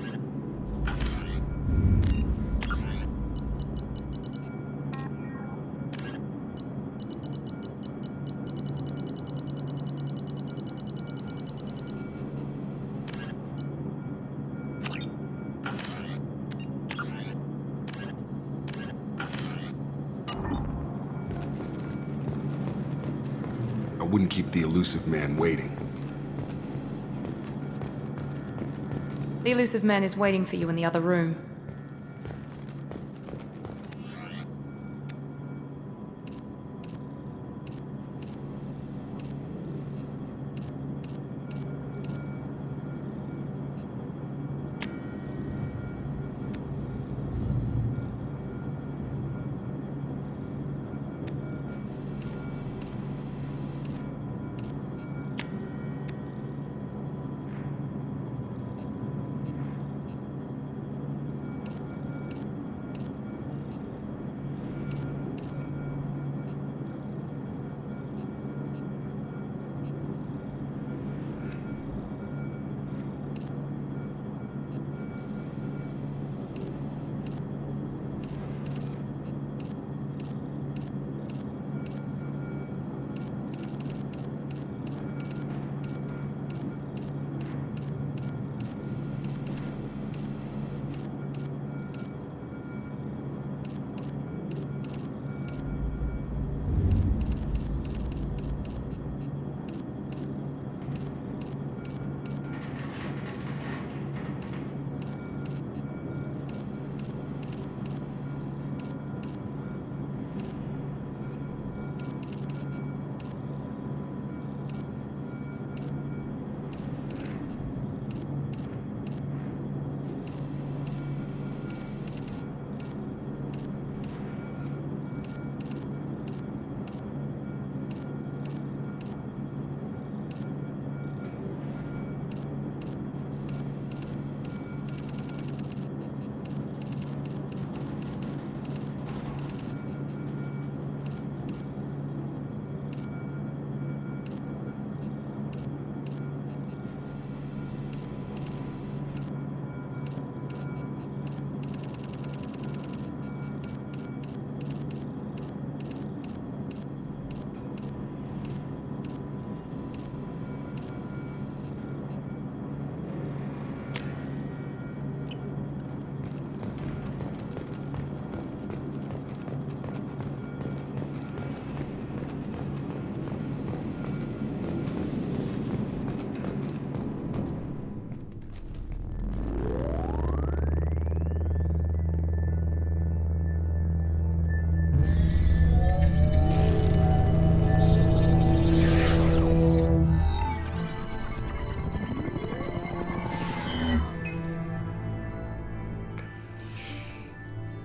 I wouldn't keep the elusive man waiting. The Elusive Man is waiting for you in the other room.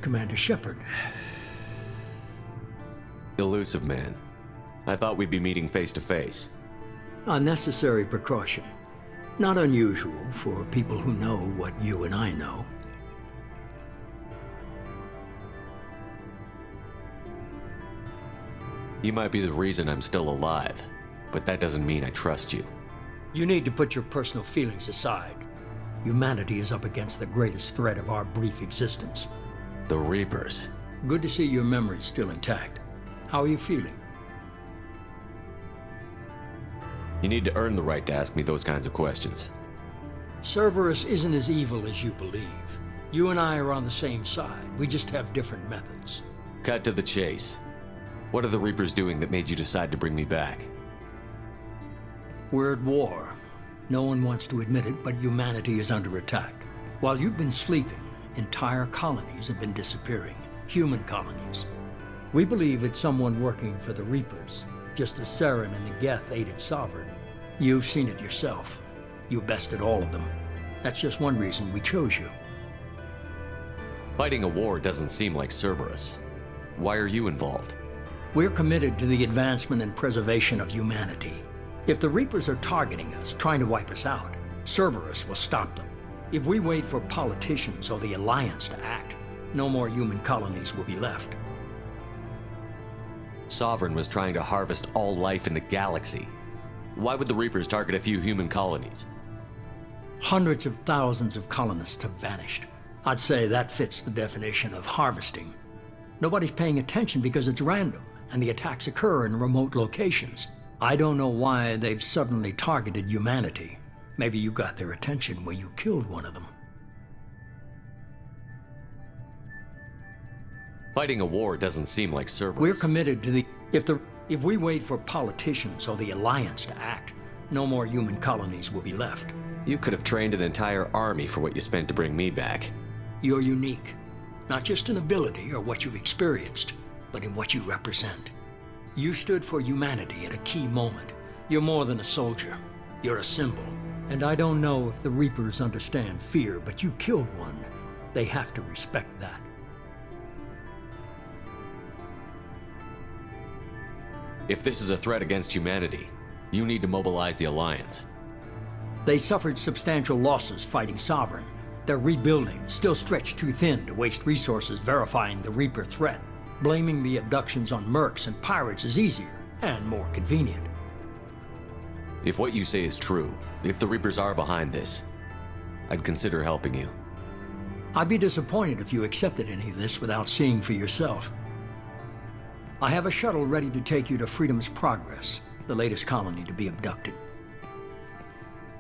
Commander Shepard. Elusive man. I thought we'd be meeting face to face. A necessary precaution. Not unusual for people who know what you and I know. You might be the reason I'm still alive, but that doesn't mean I trust you. You need to put your personal feelings aside. Humanity is up against the greatest threat of our brief existence. The Reapers. Good to see your memory's still intact. How are you feeling? You need to earn the right to ask me those kinds of questions. Cerberus isn't as evil as you believe. You and I are on the same side. We just have different methods. Cut to the chase. What are the Reapers doing that made you decide to bring me back? We're at war. No one wants to admit it, but humanity is under attack. While you've been sleeping, entire colonies have been disappearing. Human colonies. We believe it's someone working for the Reapers, just as Saren and the Geth aided Sovereign. You've seen it yourself. You bested all of them. That's just one reason we chose you. Fighting a war doesn't seem like Cerberus. Why are you involved? We're committed to the advancement and preservation of humanity. If the Reapers are targeting us, trying to wipe us out, Cerberus will stop them. If we wait for politicians or the Alliance to act, no more human colonies will be left. Sovereign was trying to harvest all life in the galaxy. Why would the Reapers target a few human colonies? Hundreds of thousands of colonists have vanished. I'd say that fits the definition of harvesting. Nobody's paying attention because it's random, and the attacks occur in remote locations. I don't know why they've suddenly targeted humanity. Maybe you got their attention when you killed one of them. Fighting a war doesn't seem like Cerberus. We're committed to the... If we wait for politicians or the Alliance to act, no more human colonies will be left. You could have trained an entire army for what you spent to bring me back. You're unique. Not just in ability or what you've experienced, but in what you represent. You stood for humanity at a key moment. You're more than a soldier. You're a symbol. And I don't know if the Reapers understand fear, but you killed one. They have to respect that. If this is a threat against humanity, you need to mobilize the Alliance. They suffered substantial losses fighting Sovereign. They're rebuilding, still stretched too thin to waste resources verifying the Reaper threat. Blaming the abductions on mercs and pirates is easier and more convenient. If what you say is true, if the Reapers are behind this, I'd consider helping you. I'd be disappointed if you accepted any of this without seeing for yourself. I have a shuttle ready to take you to Freedom's Progress, the latest colony to be abducted.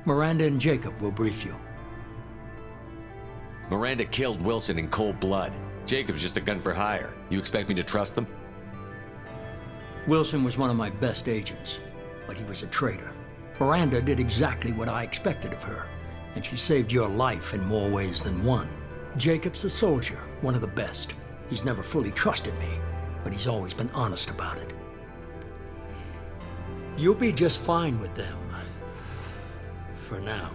Miranda and Jacob will brief you. Miranda killed Wilson in cold blood. Jacob's just a gun for hire. You expect me to trust them? Wilson was one of my best agents, but he was a traitor. Miranda did exactly what I expected of her, and she saved your life in more ways than one. Jacob's a soldier, one of the best. He's never fully trusted me, but he's always been honest about it. You'll be just fine with them. For now.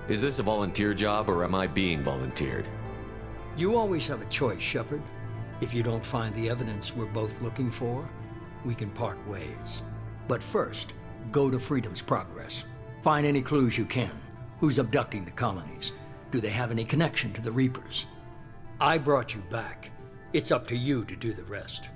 Is this a volunteer job, or am I being volunteered? You always have a choice, Shepard. If you don't find the evidence we're both looking for, we can part ways. But first, go to Freedom's Progress. Find any clues you can. Who's abducting the colonies? Do they have any connection to the Reapers? I brought you back. It's up to you to do the rest.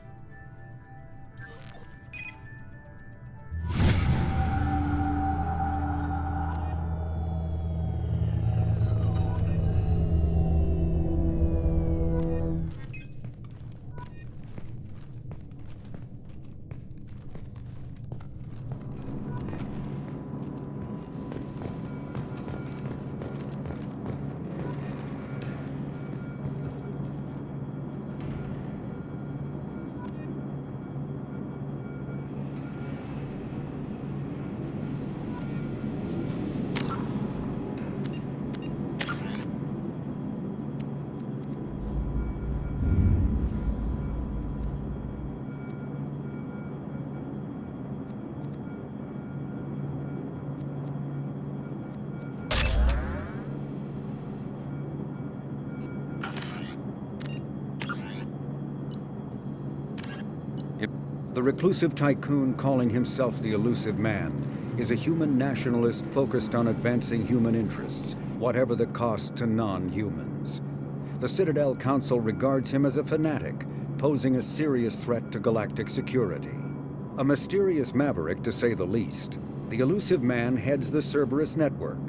The reclusive tycoon calling himself the Elusive Man is a human nationalist focused on advancing human interests, whatever the cost to non-humans. The Citadel Council regards him as a fanatic, posing a serious threat to galactic security. A mysterious maverick, to say the least, the Elusive Man heads the Cerberus network.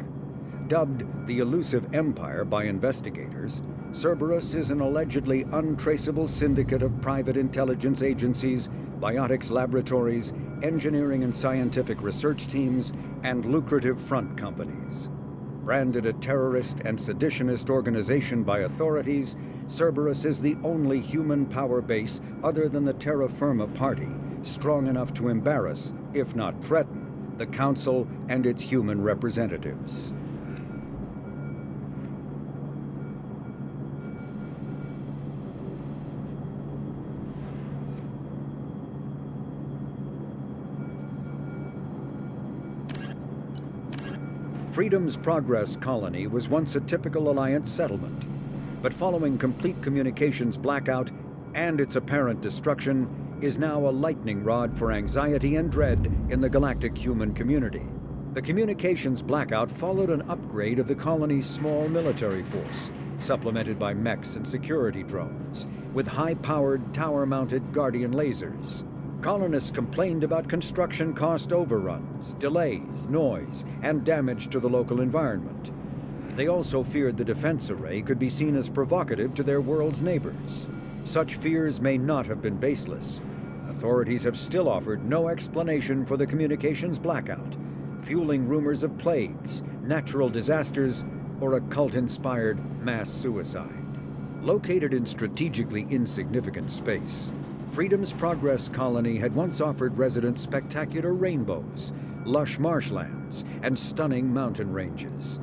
Dubbed the Elusive Empire by investigators, Cerberus is an allegedly untraceable syndicate of private intelligence agencies, biotics laboratories, engineering and scientific research teams, and lucrative front companies. Branded a terrorist and seditionist organization by authorities, Cerberus is the only human power base other than the Terra Firma Party strong enough to embarrass, if not threaten, the Council and its human representatives. Freedom's Progress colony was once a typical Alliance settlement, but following complete communications blackout and its apparent destruction, is now a lightning rod for anxiety and dread in the galactic human community. The communications blackout followed an upgrade of the colony's small military force, supplemented by mechs and security drones, with high-powered, tower-mounted Guardian lasers. Colonists complained about construction cost overruns, delays, noise, and damage to the local environment. They also feared the defense array could be seen as provocative to their world's neighbors. Such fears may not have been baseless. Authorities have still offered no explanation for the communications blackout, fueling rumors of plagues, natural disasters, or a cult-inspired mass suicide. Located in strategically insignificant space, Freedom's Progress colony had once offered residents spectacular rainbows, lush marshlands, and stunning mountain ranges.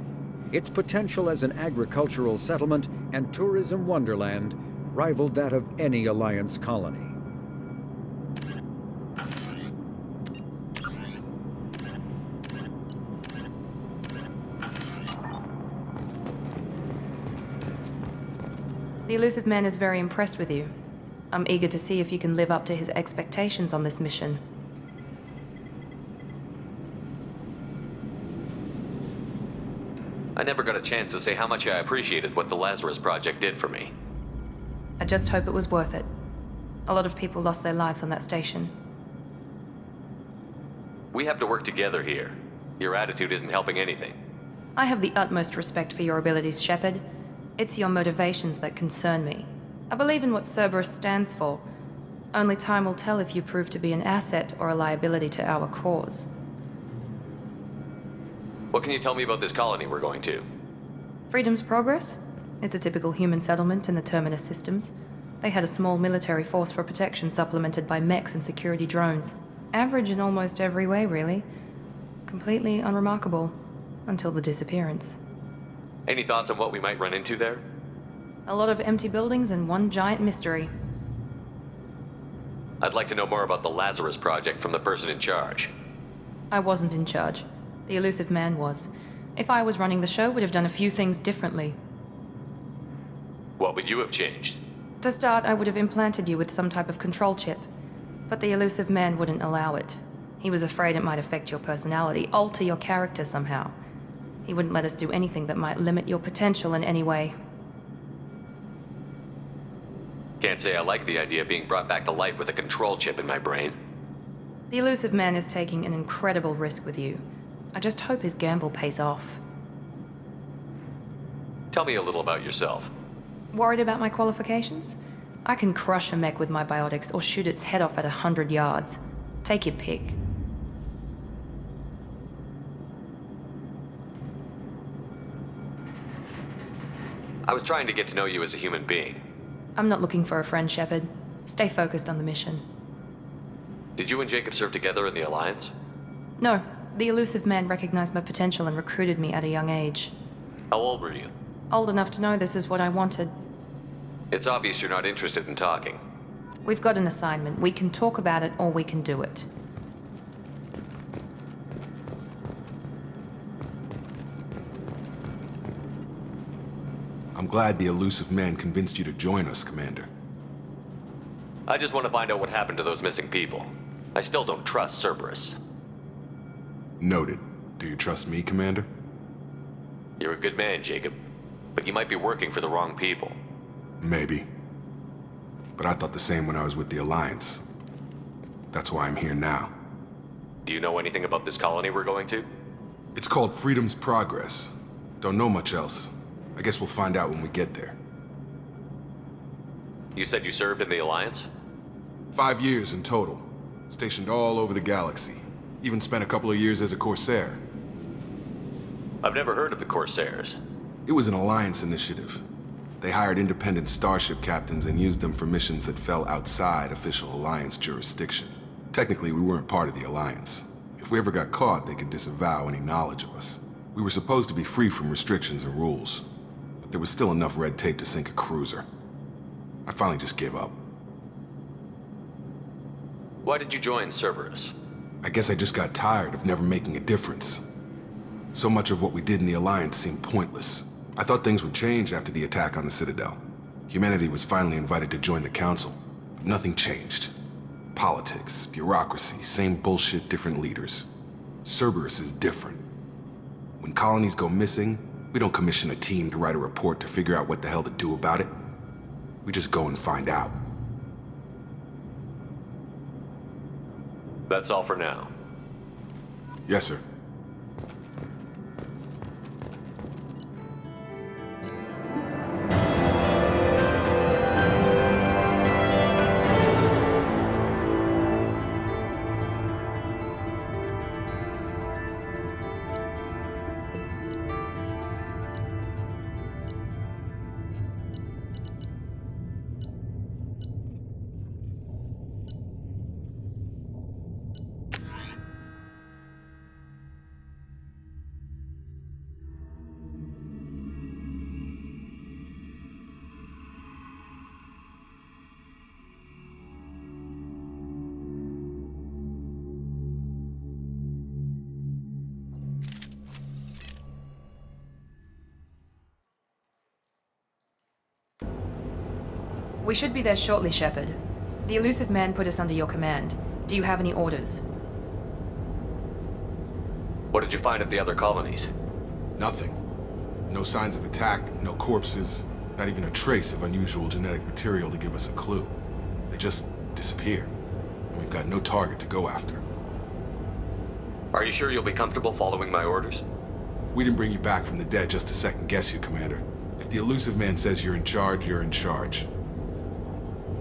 Its potential as an agricultural settlement and tourism wonderland rivaled that of any Alliance colony. The Elusive Man is very impressed with you. I'm eager to see if you can live up to his expectations on this mission. I never got a chance to say how much I appreciated what the Lazarus Project did for me. I just hope it was worth it. A lot of people lost their lives on that station. We have to work together here. Your attitude isn't helping anything. I have the utmost respect for your abilities, Shepard. It's your motivations that concern me. I believe in what Cerberus stands for. Only time will tell if you prove to be an asset or a liability to our cause. What can you tell me about this colony we're going to? Freedom's Progress? It's a typical human settlement in the Terminus systems. They had a small military force for protection supplemented by mechs and security drones. Average in almost every way, really. Completely unremarkable. Until the disappearance. Any thoughts on what we might run into there? A lot of empty buildings and one giant mystery. I'd like to know more about the Lazarus Project from the person in charge. I wasn't in charge. The Elusive Man was. If I was running the show, would have done a few things differently. What would you have changed? To start, I would have implanted you with some type of control chip. But the Elusive Man wouldn't allow it. He was afraid it might affect your personality, alter your character somehow. He wouldn't let us do anything that might limit your potential in any way. Can't say I like the idea of being brought back to life with a control chip in my brain. The Elusive Man is taking an incredible risk with you. I just hope his gamble pays off. Tell me a little about yourself. Worried about my qualifications? I can crush a mech with my biotics or shoot its head off at 100 yards. Take your pick. I was trying to get to know you as a human being. I'm not looking for a friend, Shepard. Stay focused on the mission. Did you and Jacob serve together in the Alliance? No. The Elusive Man recognized my potential and recruited me at a young age. How old were you? Old enough to know this is what I wanted. It's obvious you're not interested in talking. We've got an assignment. We can talk about it or we can do it. I'm glad the Elusive Man convinced you to join us, Commander. I just want to find out what happened to those missing people. I still don't trust Cerberus. Noted. Do you trust me, Commander? You're a good man, Jacob. But you might be working for the wrong people. Maybe. But I thought the same when I was with the Alliance. That's why I'm here now. Do you know anything about this colony we're going to? It's called Freedom's Progress. Don't know much else. I guess we'll find out when we get there. You said you served in the Alliance? 5 years in total. Stationed all over the galaxy. Even spent a couple of years as a Corsair. I've never heard of the Corsairs. It was an Alliance initiative. They hired independent starship captains and used them for missions that fell outside official Alliance jurisdiction. Technically, we weren't part of the Alliance. If we ever got caught, they could disavow any knowledge of us. We were supposed to be free from restrictions and rules, but there was still enough red tape to sink a cruiser. I finally just gave up. Why did you join Cerberus? I guess I just got tired of never making a difference. So much of what we did in the Alliance seemed pointless. I thought things would change after the attack on the Citadel. Humanity was finally invited to join the Council, but nothing changed. Politics, bureaucracy, same bullshit, different leaders. Cerberus is different. When colonies go missing, we don't commission a team to write a report to figure out what the hell to do about it. We just go and find out. That's all for now. Yes, sir. We should be there shortly, Shepard. The Illusive Man put us under your command. Do you have any orders? What did you find at the other colonies? Nothing. No signs of attack, no corpses, not even a trace of unusual genetic material to give us a clue. They just disappear, and we've got no target to go after. Are you sure you'll be comfortable following my orders? We didn't bring you back from the dead just to second guess you, Commander. If the Illusive Man says you're in charge, you're in charge.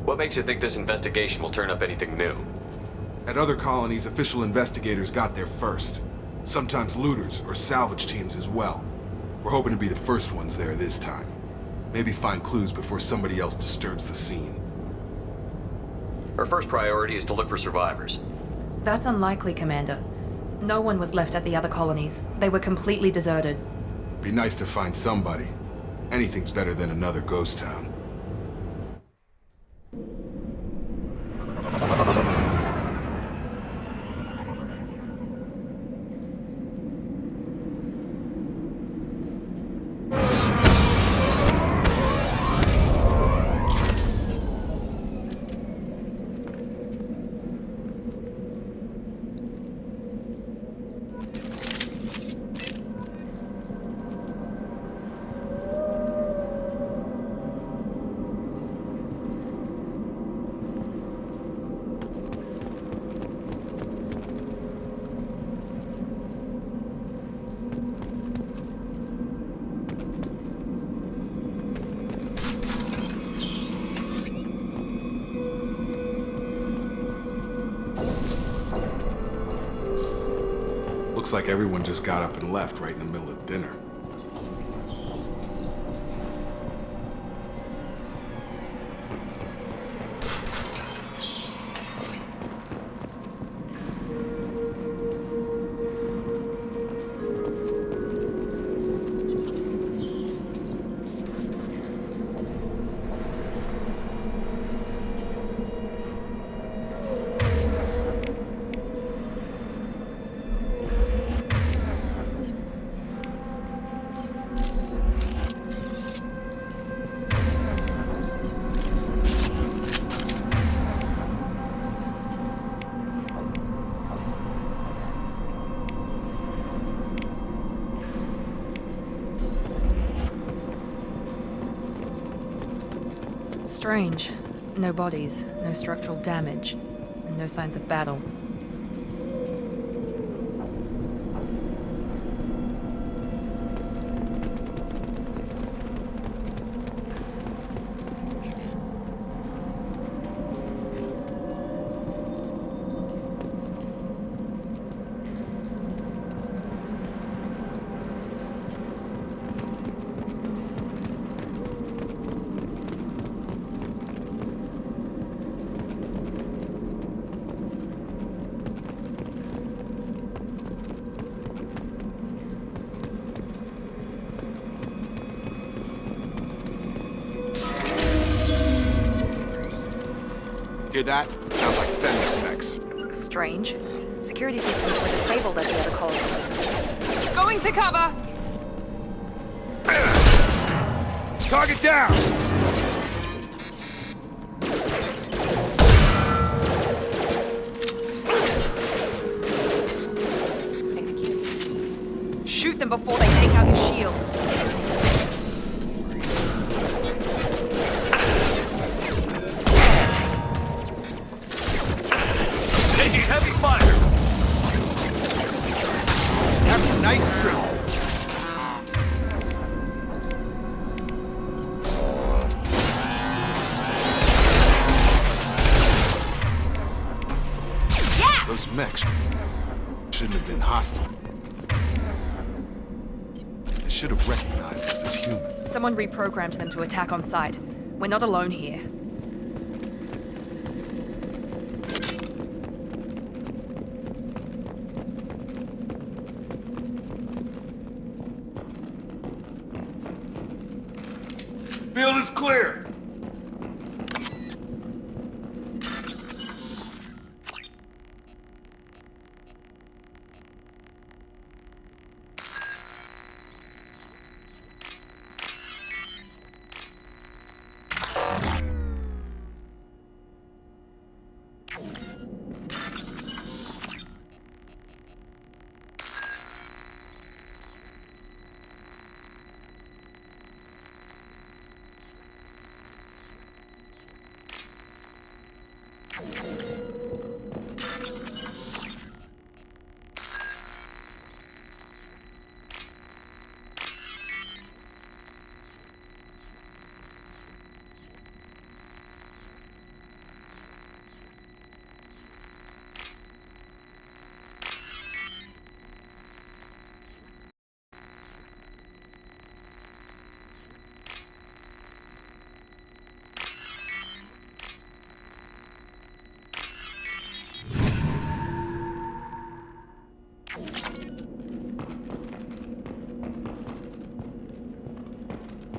What makes you think this investigation will turn up anything new? At other colonies, official investigators got there first. Sometimes looters or salvage teams as well. We're hoping to be the first ones there this time. Maybe find clues before somebody else disturbs the scene. Our first priority is to look for survivors. That's unlikely, Commander. No one was left at the other colonies. They were completely deserted. Be nice to find somebody. Anything's better than another ghost town. Looks like everyone just got up and left right in the middle of dinner. Strange. No bodies, no structural damage, and no signs of battle. Hear that? Sounds like Fenn specs. Strange. Security systems were disabled at the other colonies. Going to cover! Target down! Shoot them before they take out your shields. Taking heavy fire! Captain, nice trick. Yeah! Those mechs shouldn't have been hostile. They should have recognized us as human. Someone reprogrammed them to attack on sight. We're not alone here. Field is clear.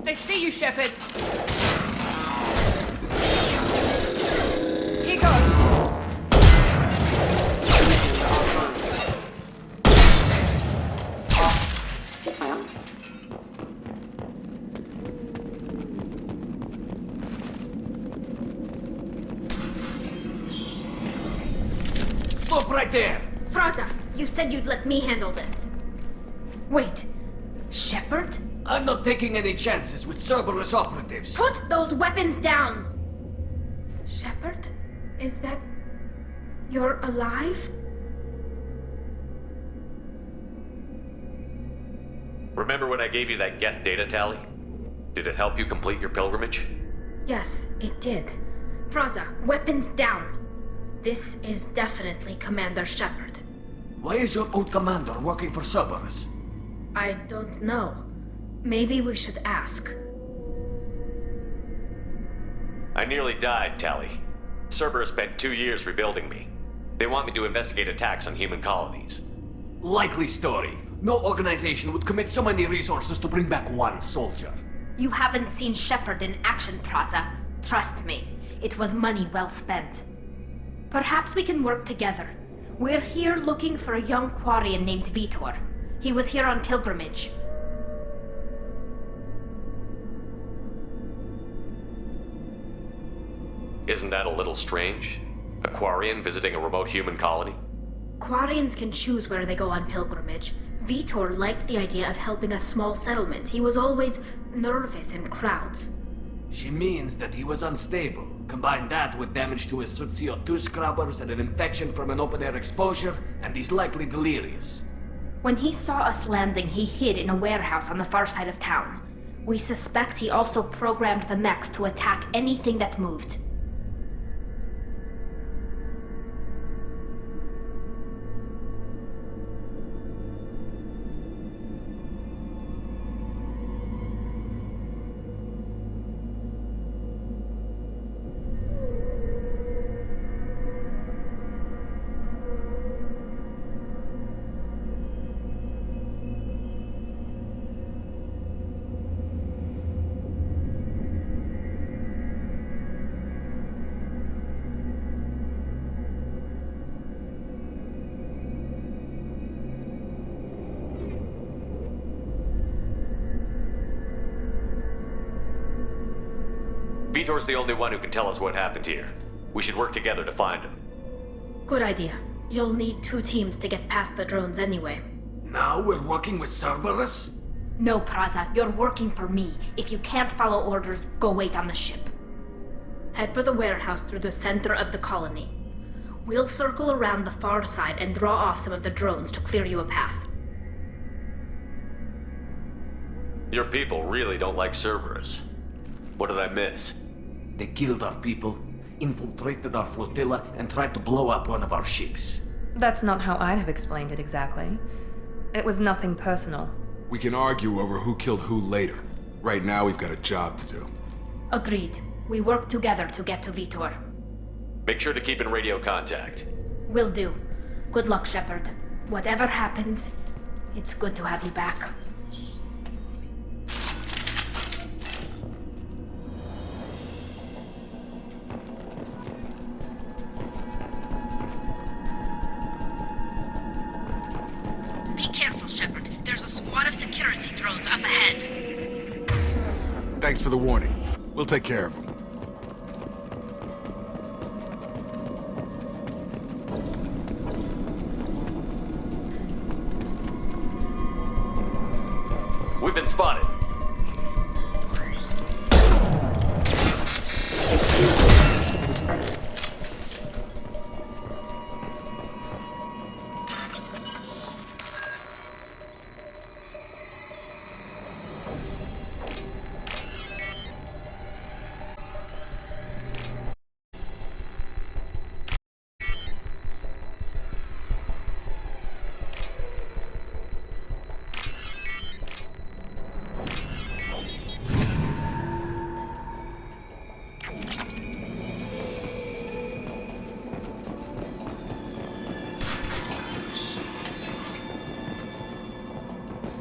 They see you, Shepard. Here goes. Stop right there! Praza, you said you'd let me handle this. Wait, Shepard? I'm not taking any chances with Cerberus operatives. Put those weapons down! Shepard? Is that... you're alive? Remember when I gave you that Geth data tally? Did it help you complete your pilgrimage? Yes, it did. Praza, weapons down! This is definitely Commander Shepard. Why is your old commander working for Cerberus? I don't know. Maybe we should ask. I nearly died, Tally. Cerberus spent 2 years rebuilding me. They want me to investigate attacks on human colonies. Likely story. No organization would commit so many resources to bring back one soldier. You haven't seen Shepard in action, Praza. Trust me, it was money well spent. Perhaps we can work together. We're here looking for a young Quarian named Vitor. He was here on pilgrimage. Isn't that a little strange? A Quarian visiting a remote human colony? Quarians can choose where they go on pilgrimage. Vitor liked the idea of helping a small settlement. He was always nervous in crowds. She means that he was unstable. Combine that with damage to his suit CO2 scrubbers and an infection from an open-air exposure, and he's likely delirious. When he saw us landing, he hid in a warehouse on the far side of town. We suspect he also programmed the mechs to attack anything that moved. Vitor's the only one who can tell us what happened here. We should work together to find him. Good idea. You'll need 2 teams to get past the drones anyway. Now we're working with Cerberus? No, Praza, you're working for me. If you can't follow orders, go wait on the ship. Head for the warehouse through the center of the colony. We'll circle around the far side and draw off some of the drones to clear you a path. Your people really don't like Cerberus. What did I miss? They killed our people, infiltrated our flotilla, and tried to blow up one of our ships. That's not how I'd have explained it exactly. It was nothing personal. We can argue over who killed who later. Right now, we've got a job to do. Agreed. We work together to get to Vitor. Make sure to keep in radio contact. Will do. Good luck, Shepard. Whatever happens, it's good to have you back. Be careful, Shepard. There's a squad of security drones up ahead. Thanks for the warning. We'll take care of them. We've been spotted.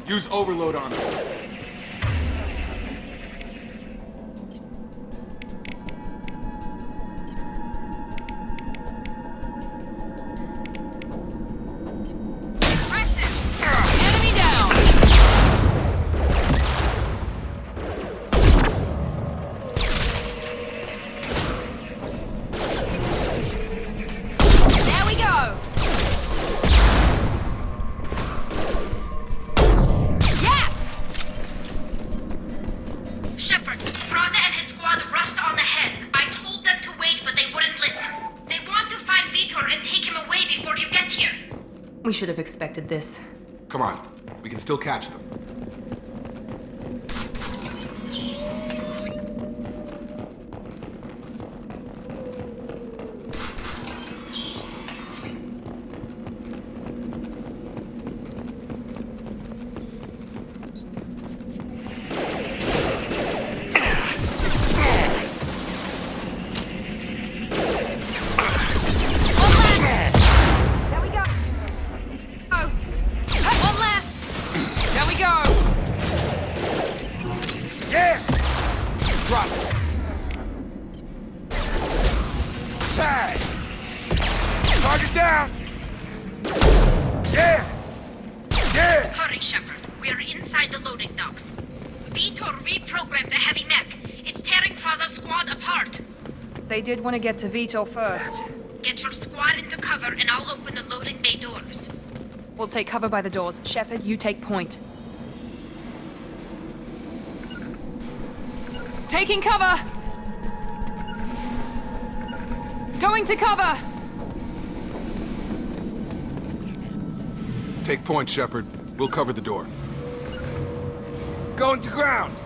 Use overload on them. Enemy down! There we go! Shepard, Praza and his squad rushed on ahead. I told them to wait, but they wouldn't listen. They want to find Vitor and take him away before you get here. We should have expected this. Come on. We can still catch them. There we go! Oh! One last! There we go! Yeah! Drop it. Tag! Target down! Yeah! Yeah! Hurry, Shepard. We're inside the loading docks. Vitor reprogrammed the heavy mech. It's tearing Praza's squad apart. They did want to get to Vitor first. Get your squad into cover and I'll open the loading bay doors. We'll take cover by the doors. Shepard, you take point. Taking cover! Going to cover! Take point, Shepard. We'll cover the door. Going to ground!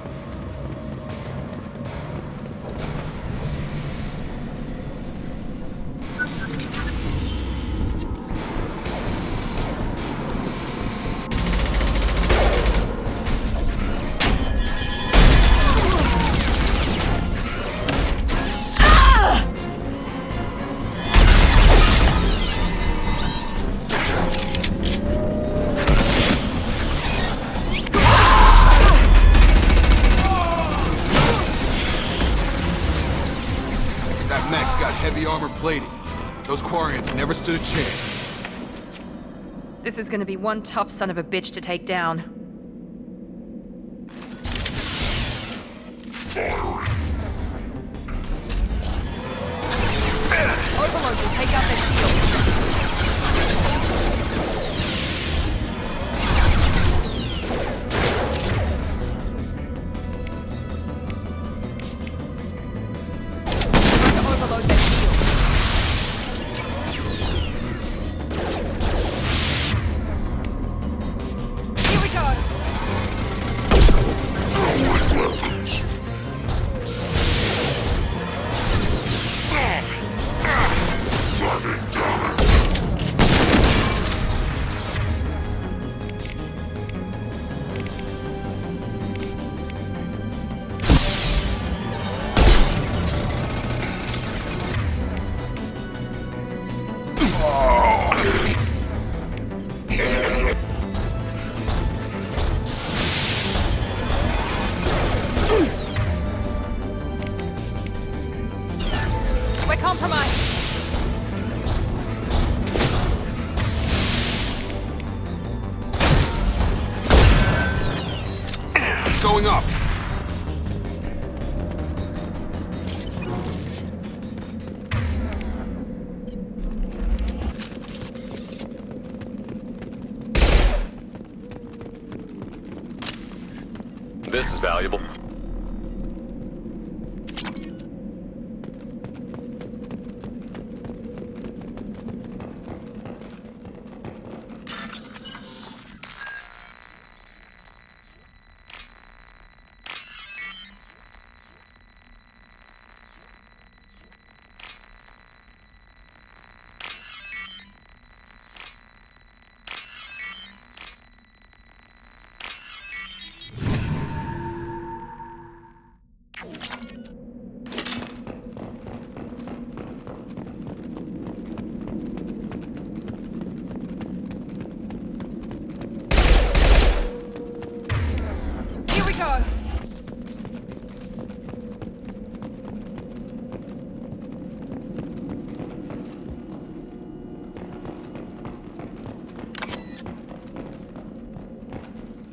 Heavy armor plating. Those Quarians never stood a chance. This is gonna be one tough son of a bitch to take down. Overlords will take out their shield. Going up. This is valuable.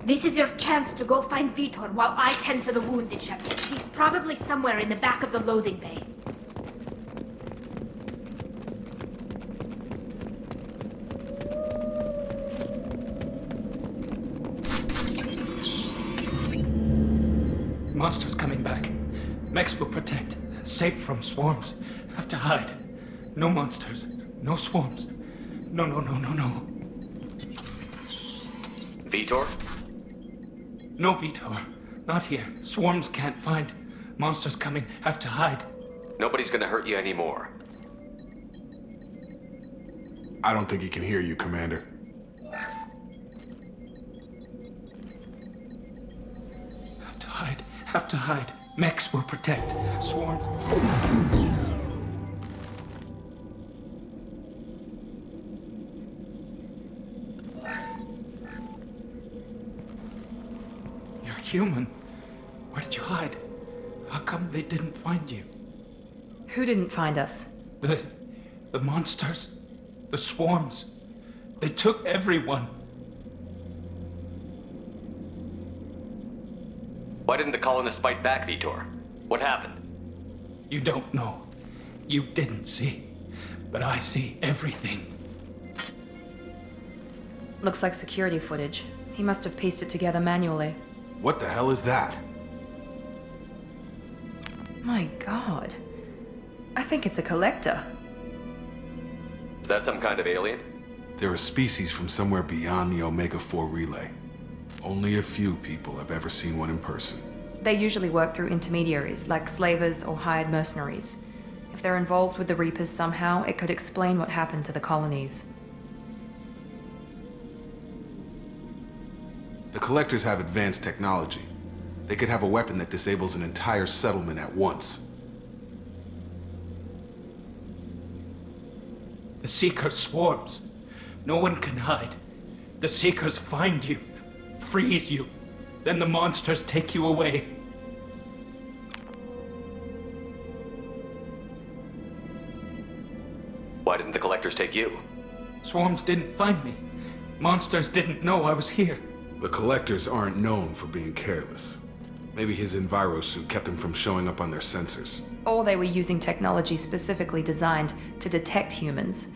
This is your chance to go find Vitor while I tend to the wounded, Shepard. He's probably somewhere in the back of the loading bay. Monsters coming back. Mechs will protect. Safe from swarms. Have to hide. No monsters. No swarms. No. Vitor? No, Vitor. Not here. Swarms can't find. Monsters coming. Have to hide. Nobody's gonna hurt you anymore. I don't think he can hear you, Commander. Have to hide. Mechs will protect. Swarms. You're human. Where did you hide? How come they didn't find you? Who didn't find us? The monsters. The swarms. They took everyone. Why didn't the colonists fight back, Vitor? What happened? You don't know. You didn't see. But I see everything. Looks like security footage. He must have pieced it together manually. What the hell is that? My god. I think it's a collector. Is that some kind of alien? They're a species from somewhere beyond the Omega-4 relay. Only a few people have ever seen one in person. They usually work through intermediaries, like slavers or hired mercenaries. If they're involved with the Reapers somehow, it could explain what happened to the colonies. The Collectors have advanced technology. They could have a weapon that disables an entire settlement at once. The Seeker swarms. No one can hide. The Seekers find you, freeze you, then the monsters take you away. Why didn't the Collectors take you? Swarms didn't find me. Monsters didn't know I was here. The Collectors aren't known for being careless. Maybe his Enviro suit kept him from showing up on their sensors. Or they were using technology specifically designed to detect humans.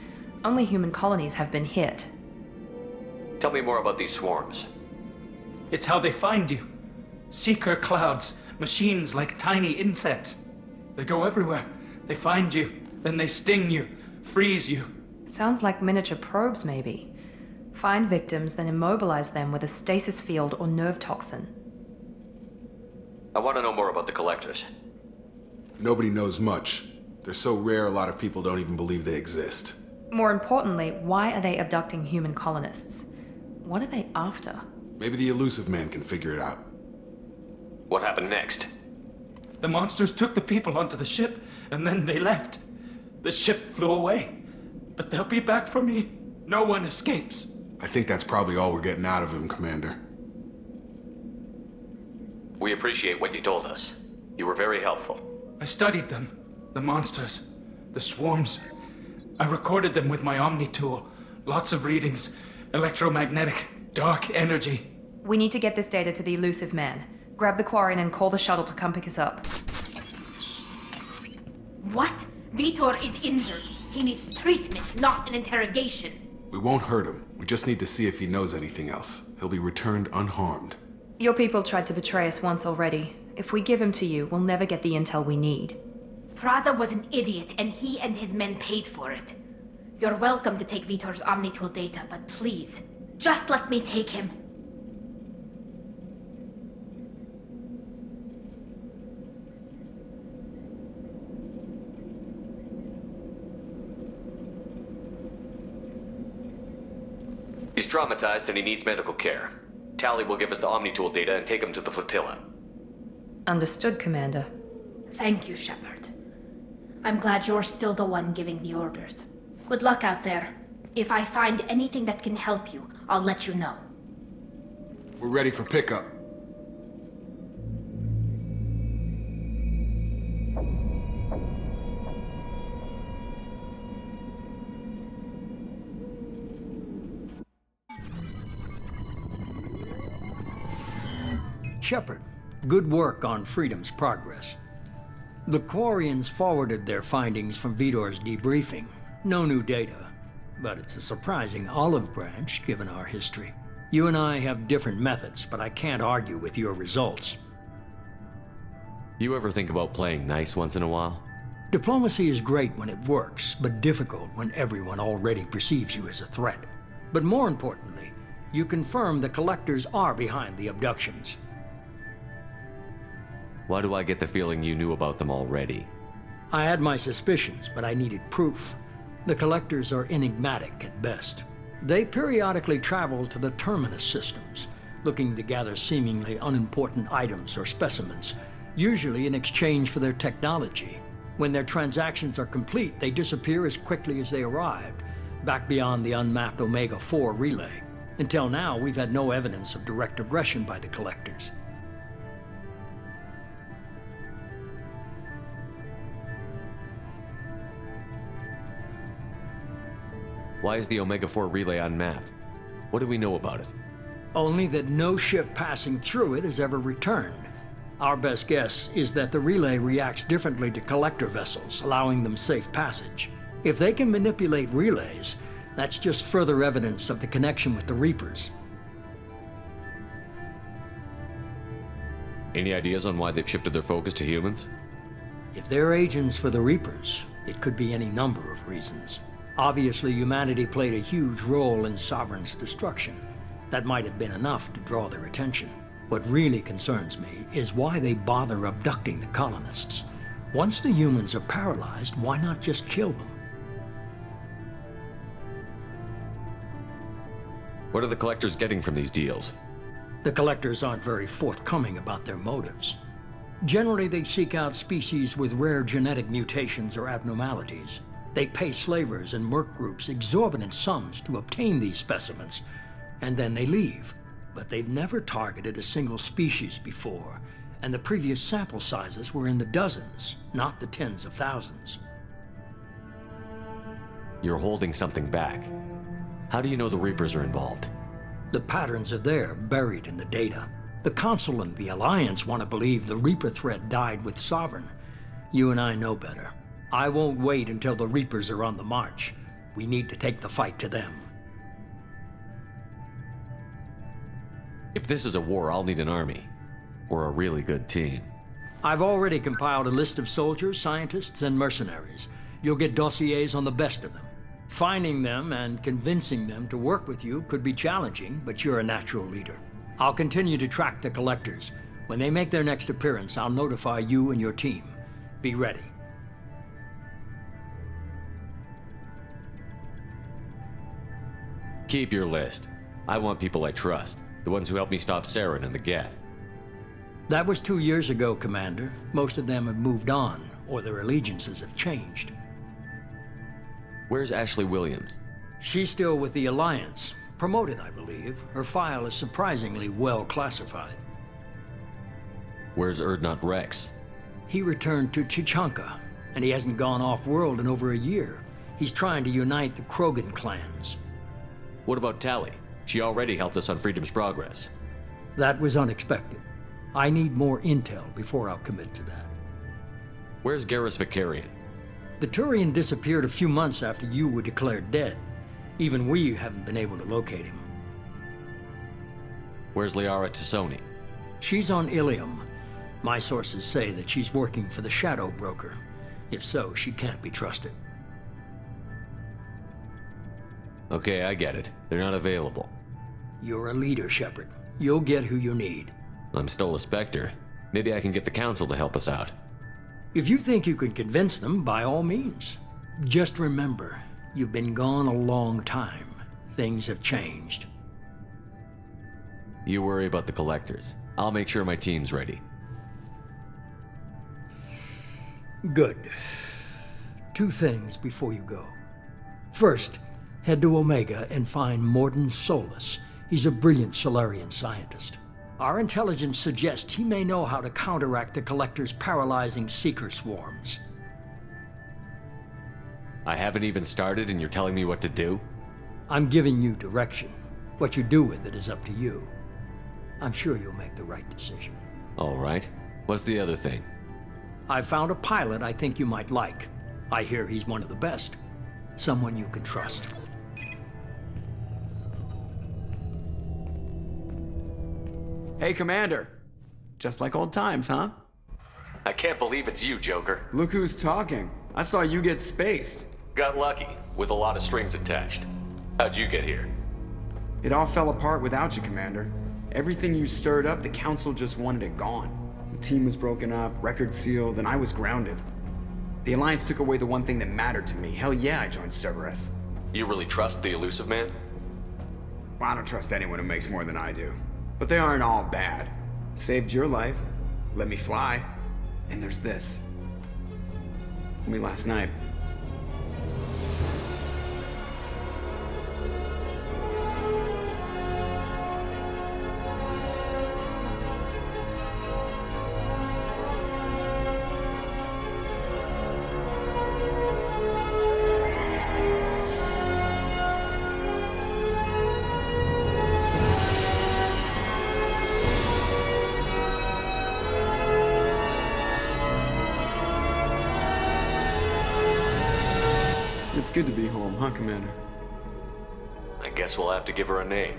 Only human colonies have been hit. Tell me more about these swarms. It's how they find you. Seeker clouds, machines like tiny insects. They go everywhere. They find you, then they sting you, freeze you. Sounds like miniature probes, maybe. Find victims, then immobilize them with a stasis field or nerve toxin. I want to know more about the Collectors. Nobody knows much. They're so rare a lot of people don't even believe they exist. More importantly, why are they abducting human colonists? What are they after? Maybe the Elusive Man can figure it out. What happened next? The monsters took the people onto the ship, and then they left. The ship flew away. But they'll be back for me. No one escapes. I think that's probably all we're getting out of him, Commander. We appreciate what you told us. You were very helpful. I studied them. The monsters. The swarms. I recorded them with my Omni tool. Lots of readings. Electromagnetic. Dark energy. We need to get this data to the Elusive Man. Grab the Quarian and call the shuttle to come pick us up. What? Vitor is injured. He needs treatment, not an interrogation. We won't hurt him. We just need to see if he knows anything else. He'll be returned unharmed. Your people tried to betray us once already. If we give him to you, we'll never get the intel we need. Praza was an idiot, and he and his men paid for it. You're welcome to take Vitor's Omnitool data, but please, just let me take him. He's traumatized and he needs medical care. Tali will give us the Omnitool data and take him to the flotilla. Understood, Commander. Thank you, Shepard. I'm glad you're still the one giving the orders. Good luck out there. If I find anything that can help you, I'll let you know. We're ready for pickup. Shepard, good work on Freedom's progress. The Quarians forwarded their findings from Vitor's debriefing. No new data, but it's a surprising olive branch given our history. You and I have different methods, but I can't argue with your results. You ever think about playing nice once in a while? Diplomacy is great when it works, but difficult when everyone already perceives you as a threat. But more importantly, you confirm the Collectors are behind the abductions. Why do I get the feeling you knew about them already? I had my suspicions, but I needed proof. The Collectors are enigmatic at best. They periodically travel to the Terminus systems, looking to gather seemingly unimportant items or specimens, usually in exchange for their technology. When their transactions are complete, they disappear as quickly as they arrived, back beyond the unmapped Omega-4 relay. Until now, we've had no evidence of direct aggression by the Collectors. Why is the Omega-4 relay unmapped? What do we know about it? Only that no ship passing through it has ever returned. Our best guess is that the relay reacts differently to collector vessels, allowing them safe passage. If they can manipulate relays, that's just further evidence of the connection with the Reapers. Any ideas on why they've shifted their focus to humans? If they're agents for the Reapers, it could be any number of reasons. Obviously, humanity played a huge role in Sovereign's destruction. That might have been enough to draw their attention. What really concerns me is why they bother abducting the colonists. Once the humans are paralyzed, why not just kill them? What are the Collectors getting from these deals? The Collectors aren't very forthcoming about their motives. Generally, they seek out species with rare genetic mutations or abnormalities. They pay slavers and merc groups exorbitant sums to obtain these specimens, and then they leave. But they've never targeted a single species before, and the previous sample sizes were in the dozens, not the tens of thousands. You're holding something back. How do you know the Reapers are involved? The patterns are there, buried in the data. The Council and the Alliance want to believe the Reaper threat died with Sovereign. You and I know better. I won't wait until the Reapers are on the march. We need to take the fight to them. If this is a war, I'll need an army. Or a really good team. I've already compiled a list of soldiers, scientists, and mercenaries. You'll get dossiers on the best of them. Finding them and convincing them to work with you could be challenging, but you're a natural leader. I'll continue to track the Collectors. When they make their next appearance, I'll notify you and your team. Be ready. Keep your list. I want people I trust. The ones who helped me stop Saren and the Geth. That was 2 years ago, Commander. Most of them have moved on, or their allegiances have changed. Where's Ashley Williams? She's still with the Alliance. Promoted, I believe. Her file is surprisingly well classified. Where's Urdnot Rex? He returned to Tuchanka, and he hasn't gone off-world in over a year. He's trying to unite the Krogan clans. What about Tali? She already helped us on Freedom's Progress. That was unexpected. I need more intel before I'll commit to that. Where's Garrus Vicarian? The Turian disappeared a few months after you were declared dead. Even we haven't been able to locate him. Where's Liara Tassoni? She's on Ilium. My sources say that she's working for the Shadow Broker. If so, she can't be trusted. Okay, I get it. They're not available. You're a leader, Shepard. You'll get who you need. I'm still a Spectre. Maybe I can get the Council to help us out. If you think you can convince them, by all means. Just remember, you've been gone a long time. Things have changed. You worry about the Collectors. I'll make sure my team's ready. Good. 2 things before you go. First, head to Omega and find Mordin Solus. He's a brilliant Solarian scientist. Our intelligence suggests he may know how to counteract the Collector's paralyzing Seeker swarms. I haven't even started and you're telling me what to do? I'm giving you direction. What you do with it is up to you. I'm sure you'll make the right decision. All right. What's the other thing? I found a pilot I think you might like. I hear he's one of the best. Someone you can trust. Hey, Commander. Just like old times, huh? I can't believe it's you, Joker. Look who's talking. I saw you get spaced. Got lucky, with a lot of strings attached. How'd you get here? It all fell apart without you, Commander. Everything you stirred up, the Council just wanted it gone. The team was broken up, record sealed, and I was grounded. The Alliance took away the one thing that mattered to me. Hell yeah, I joined Cerberus. You really trust the Illusive Man? Well, I don't trust anyone who makes more than I do. But they aren't all bad. Saved your life, let me fly, and there's this. Only last night. It's good to be home, huh, Commander? I guess we'll have to give her a name.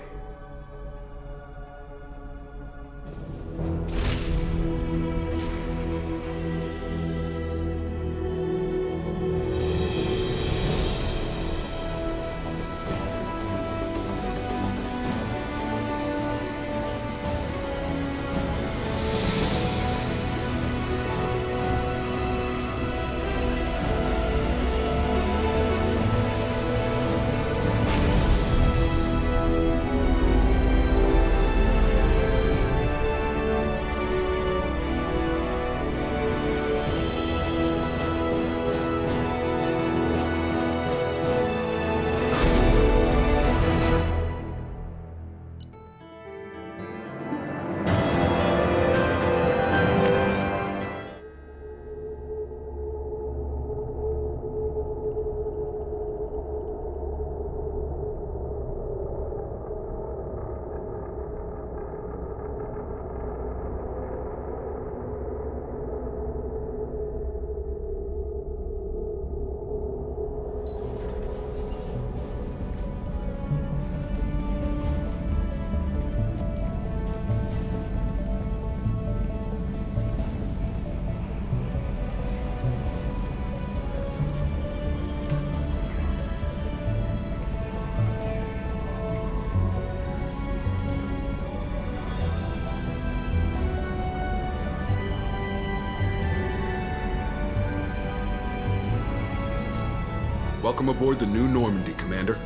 Welcome aboard the new Normandy, Commander.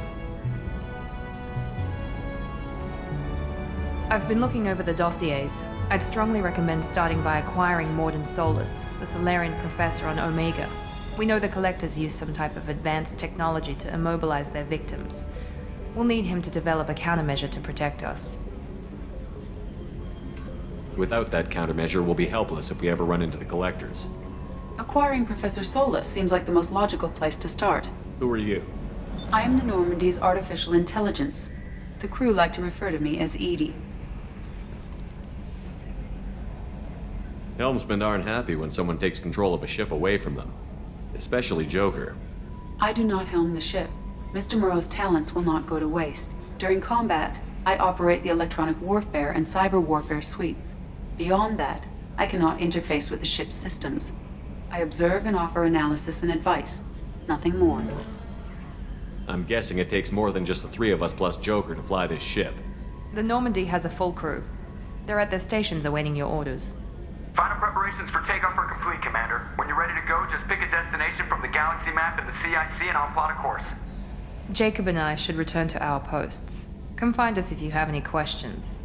I've been looking over the dossiers. I'd strongly recommend starting by acquiring Morden Solus, the Solarian professor on Omega. We know the Collectors use some type of advanced technology to immobilize their victims. We'll need him to develop a countermeasure to protect us. Without that countermeasure, we'll be helpless if we ever run into the Collectors. Acquiring Professor Solus seems like the most logical place to start. Who are you? I am the Normandy's artificial intelligence. The crew like to refer to me as Edie. Helmsmen aren't happy when someone takes control of a ship away from them. Especially Joker. I do not helm the ship. Mr. Moreau's talents will not go to waste. During combat, I operate the electronic warfare and cyber warfare suites. Beyond that, I cannot interface with the ship's systems. I observe and offer analysis and advice. Nothing more. I'm guessing it takes more than just the three of us plus Joker to fly this ship. The Normandy has a full crew. They're at their stations awaiting your orders. Final preparations for takeoff are complete, Commander. When you're ready to go, just pick a destination from the galaxy map in the CIC and I'll plot a course. Jacob and I should return to our posts. Come find us if you have any questions.